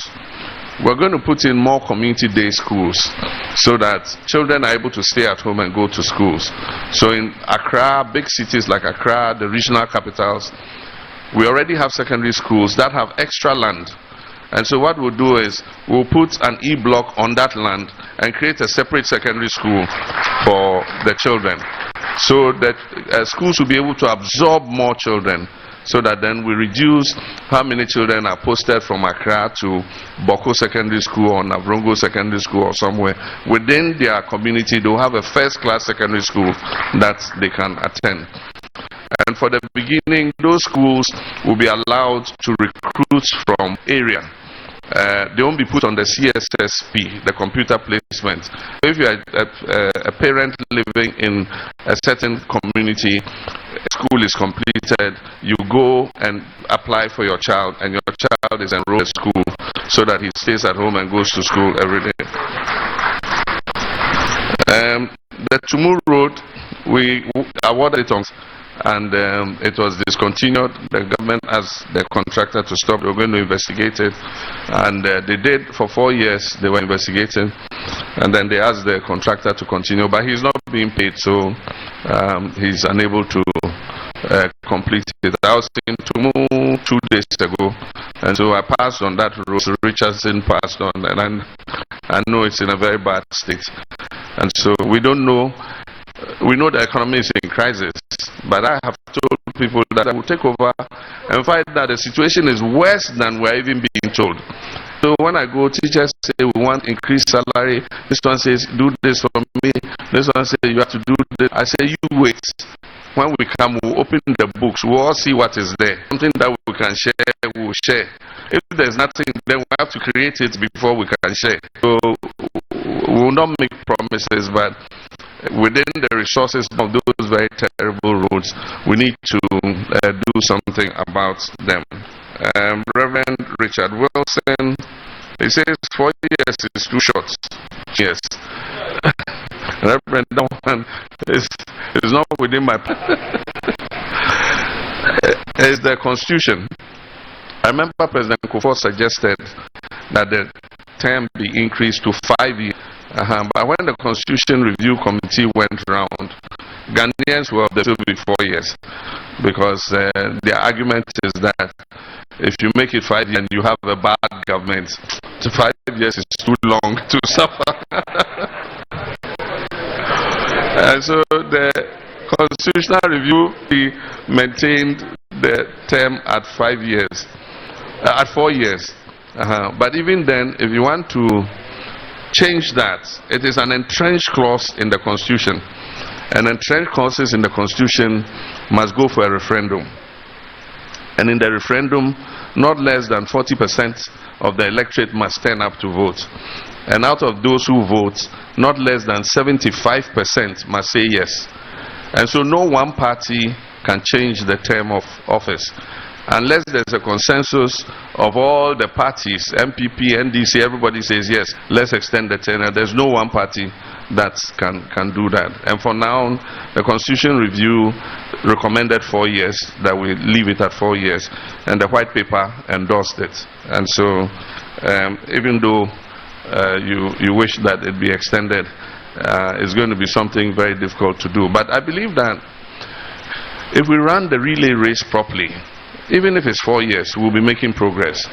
We're going to put in more community day schools, so that children are able to stay at home and go to schools. So in Accra, big cities like Accra, the regional capitals, we already have secondary schools that have extra land. And so what we'll do is we'll put an E-block on that land and create a separate secondary school for the children, so that schools will be able to absorb more children, so that then we reduce how many children are posted from Accra to Boko Secondary School or Navrongo Secondary School or somewhere. Within their community, they'll have a first-class secondary school that they can attend. And for the beginning, those schools will be allowed to recruit from area. they won't be put on the CSSP, the computer placement. If you are a parent living in a certain community, school is completed, you go and apply for your child, and your child is enrolled at school so that he stays at home and goes to school every day. The Tumu Road, we awarded it on, and it was discontinued. The government asked the contractor to stop. They were going to investigate it, and they did for 4 years. They were investigating, and then they asked the contractor to continue, but he's not being paid, so he's unable to complete it. I was in Tumu 2 days ago, and so I passed on that road. So Richardson passed on, and I know it's in a very bad state. And so we don't know. We know the economy is in crisis, but I have told people that I will take over and find that the situation is worse than we're even being told. So when I go, teachers say we want increased salary. This one says do this for me. This one says you have to do this. I say you wait. When we come, we'll open the books. We'll all see what is there. Something that we can share, we'll share. If there's nothing, then we have to create it before we can share. So we will not make promises, but within the resources of those very terrible roads, we need to do something about them. Reverend Richard Wilson, he says 4 years is too short. Yes. Reverend, that one is not within my it's the Constitution. I remember President Kufuor suggested that the term be increased to 5 years. But when the Constitution Review Committee went round, Ghanaians were of the 2 to 4 years, because their argument is that if you make it 5 years and you have a bad government, 5 years is too long to suffer. And so the Constitutional Review maintained the term at 5 years, at 4 years. But even then, if you want to change that, it is an entrenched clause in the Constitution. And entrenched clauses in the Constitution must go for a referendum. And in the referendum, not less than 40% of the electorate must turn up to vote. And out of those who vote, not less than 75% must say yes. And so no one party can change the term of office unless there's a consensus of all the parties, MPP, NDC, everybody says yes, let's extend the tenure. There's no one party that can do that. And for now, the Constitution Review recommended 4 years, that we leave it at 4 years, and the white paper endorsed it. And so even though you wish that it be extended, it's going to be something very difficult to do. But I believe that if we run the relay race properly, even if it's 4 years, we'll be making progress.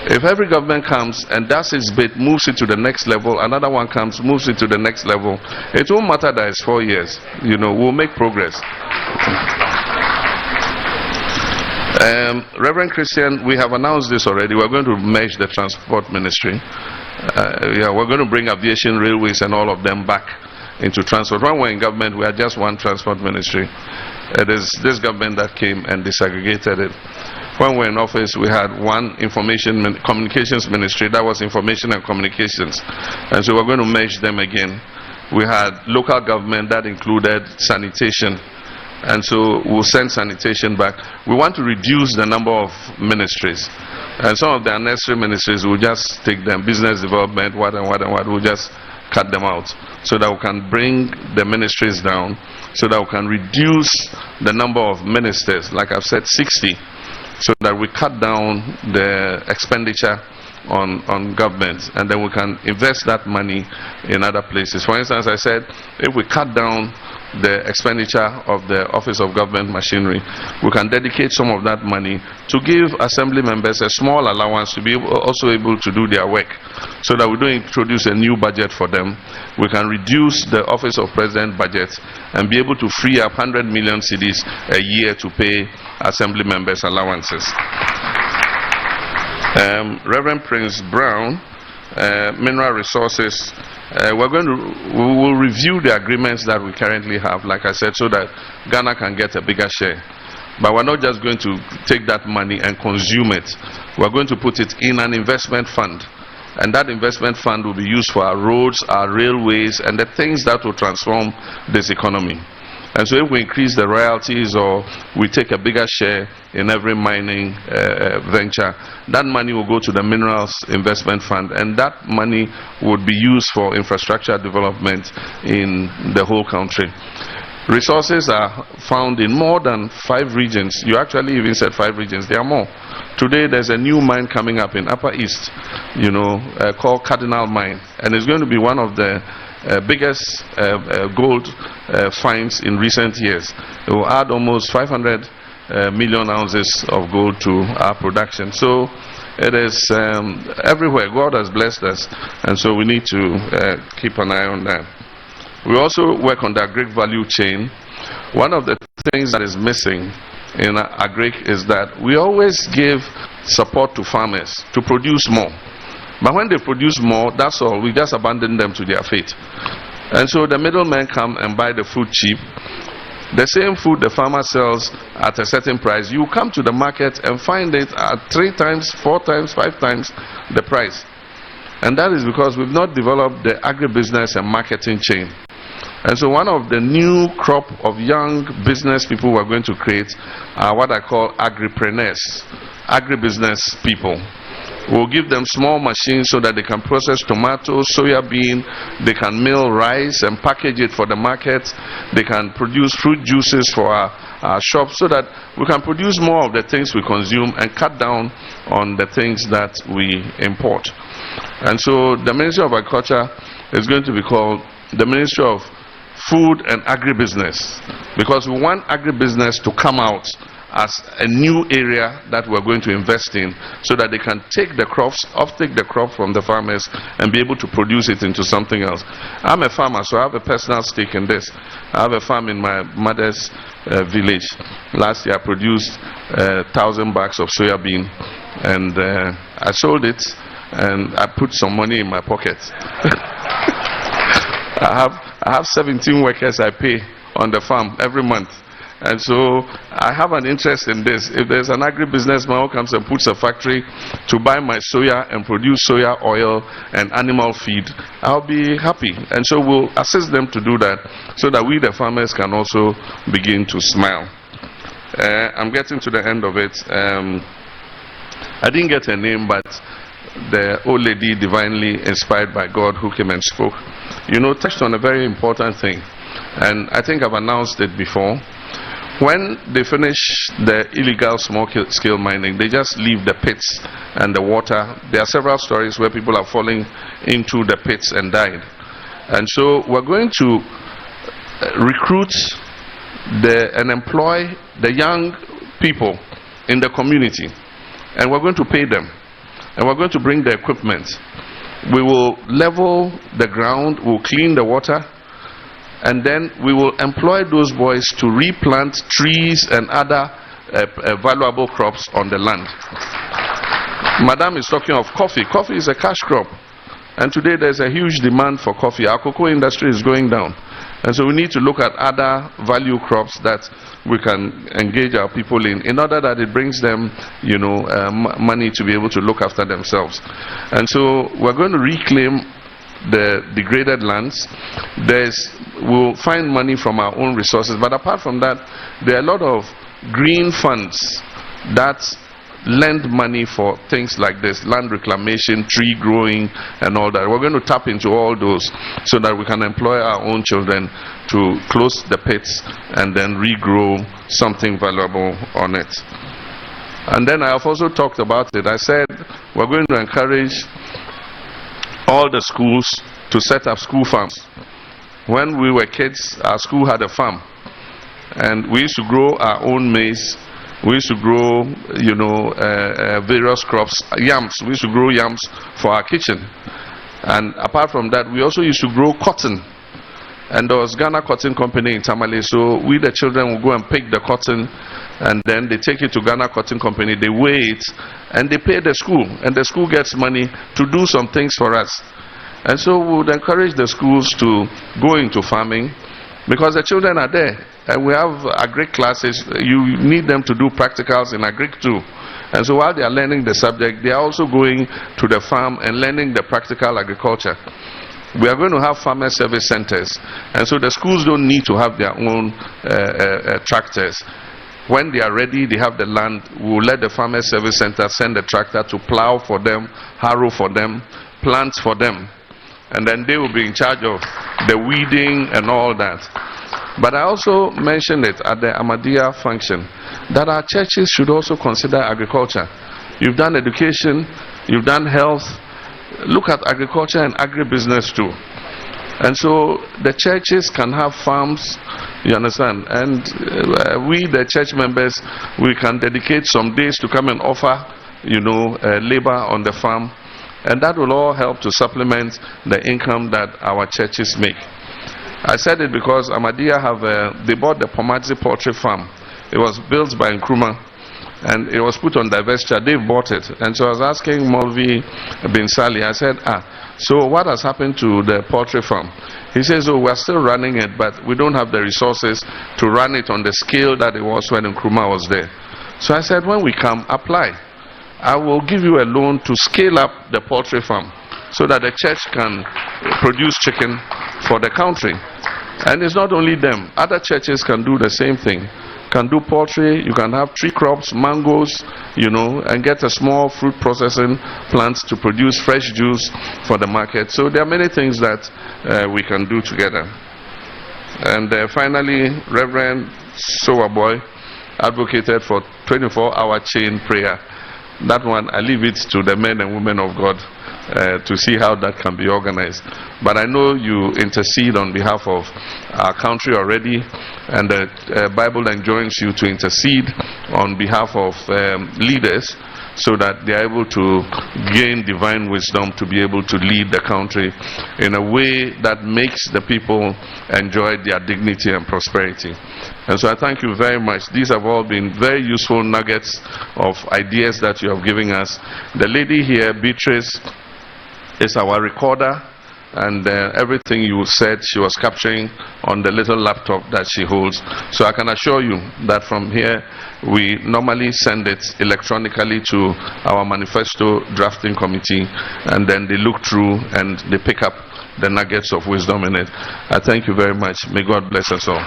If every government comes and does its bit, moves it to the next level, another one comes, moves it to the next level, it won't matter that it's 4 years. You know, we'll make progress. Reverend Christian, we have announced this already. We're going to merge the transport ministry. We're going to bring aviation, railways, and all of them back into transport. When we're in government, we are just one transport ministry. It is this government that came and disaggregated it. When we're in office, we had one communications ministry, that was information and communications. And so we're going to merge them again. We had local government, that included sanitation. And so we'll send sanitation back. We want to reduce the number of ministries. And some of the unnecessary ministries, we'll just take them. Business development, what, we'll just cut them out, so that we can bring the ministries down, so that we can reduce the number of ministers, like I've said, 60, so that we cut down the expenditure on government, and then we can invest that money in other places. For instance, I said, if we cut down the expenditure of the Office of Government Machinery, we can dedicate some of that money to give assembly members a small allowance to be also able to do their work, so that we don't introduce a new budget for them. We can reduce the Office of President budget and be able to free up 100 million cedis a year to pay assembly members allowances. Reverend Prince Brown, mineral resources, we will review the agreements that we currently have, like I said, so that Ghana can get a bigger share But we're not just going to take that money and consume it. We're going to put it in an investment fund. And that investment fund will be used for our roads, our railways, and the things that will transform this economy. And so if we increase the royalties or we take a bigger share in every mining venture, that money will go to the minerals investment fund, and that money would be used for infrastructure development in the whole country. Resources are found in more than 5 regions. You actually even said 5 regions. There are more. Today there's a new mine coming up in Upper East, called Cardinal Mine, and it's going to be one of the biggest gold finds in recent years. It will add almost 500 million ounces of gold to our production. So it is everywhere. God has blessed us, and so we need to keep an eye on that. We also work on the agric value chain. One of the things that is missing in agric is that we always give support to farmers to produce more. But when they produce more, that's all. We just abandon them to their fate. And so the middlemen come and buy the food cheap. The same food the farmer sells at a certain price, you come to the market and find it at 3 times, 4 times, 5 times the price. And that is because we've not developed the agribusiness and marketing chain. And so one of the new crop of young business people we're going to create are what I call agripreneurs, agribusiness people. We'll give them small machines so that they can process tomatoes, soya bean, they can mill rice and package it for the market. They can produce fruit juices for our shops so that we can produce more of the things we consume and cut down on the things that we import. And so the Ministry of Agriculture is going to be called the Ministry of Food and Agribusiness, because we want agribusiness to come out as a new area that we're going to invest in so that they can take the crops, off-take the crop from the farmers and be able to produce it into something else. I'm a farmer, so I have a personal stake in this. I have a farm in my mother's village. Last year I produced 1,000 bags of soya bean, and I sold it and I put some money in my pocket. I have 17 workers I pay on the farm every month. And so I have an interest in this. If there's an agribusinessman who comes and puts a factory to buy my soya and produce soya oil and animal feed, I'll be happy. And so we'll assist them to do that so that we, the farmers, can also begin to smile. I'm getting to the end of it. I didn't get her name, but the old lady, divinely inspired by God, who came and spoke, touched on a very important thing. And I think I've announced it before. When they finish the illegal small-scale mining, they just leave the pits and the water. There are several stories where people are falling into the pits and died. And so we're going to recruit and employ the young people in the community. And we're going to pay them. And we're going to bring the equipment. We will level the ground, we'll clean the water, and then we will employ those boys to replant trees and other valuable crops on the land. Madam is talking of coffee. Coffee is a cash crop, and today there's a huge demand for coffee. Our cocoa industry is going down, and so we need to look at other value crops that we can engage our people in order that it brings them money to be able to look after themselves. And so we're going to reclaim the degraded lands. We'll find money from our own resources, but apart from that, there are a lot of green funds that lend money for things like this: land reclamation, tree growing, and all that. We're going to tap into all those so that we can employ our own children to close the pits and then regrow something valuable on it. And then I have also talked about it. I said we're going to encourage all the schools to set up school farms. When we were kids, our school had a farm, and we used to grow our own maize. We used to grow, various crops, yams. We used to grow yams for our kitchen. And apart from that, we also used to grow cotton. And there was Ghana Cotton Company in Tamale, so we, the children, would go and pick the cotton, and then they take it to Ghana Cotton Company, they weigh it, and they pay the school. And the school gets money to do some things for us. And so we would encourage the schools to go into farming Because the children are there. And we have agric classes. You need them to do practicals in agric too. And so while they are learning the subject, they are also going to the farm and learning the practical agriculture. We are going to have farmer service centers. And so the schools don't need to have their own tractors. When they are ready, they have the land, we'll let the farmer service center send the tractor to plow for them, harrow for them, plant for them. And then they will be in charge of the weeding and all that. But I also mentioned it at the Ahmadiyya function that our churches should also consider agriculture. You've done education, you've done health. Look at agriculture and agribusiness too. And so the churches can have farms, you understand? And we, the church members, we can dedicate some days to come and offer, labor on the farm. And that will all help to supplement the income that our churches make. I said it because Ahmadiyya they bought the Pomadzi poultry farm. It was built by Nkrumah and it was put on divestiture. They bought it. And so I was asking Molvi bin Sali, I said, so what has happened to the poultry farm? He says, we're still running it, but we don't have the resources to run it on the scale that it was when Nkrumah was there. So I said, when we come, apply. I will give you a loan to scale up the poultry farm so that the church can produce chicken for the country. And it's not only them. Other churches can do the same thing. Can do poultry, you can have tree crops, mangoes, and get a small fruit processing plant to produce fresh juice for the market. So there are many things that we can do together. And finally, Reverend Sowaboy advocated for 24-hour chain prayer. That one, I leave it to the men and women of God to see how that can be organized. But I know you intercede on behalf of our country already, and the Bible enjoins you to intercede on behalf of leaders so that they are able to gain divine wisdom to be able to lead the country in a way that makes the people enjoy their dignity and prosperity. And so I thank you very much. These have all been very useful nuggets of ideas that you have given us. The lady here, Beatrice, is our recorder, and everything you said she was capturing on the little laptop that she holds. So I can assure you that from here we normally send it electronically to our manifesto drafting committee, and then they look through and they pick up the nuggets of wisdom in it. I thank you very much. May God bless us all.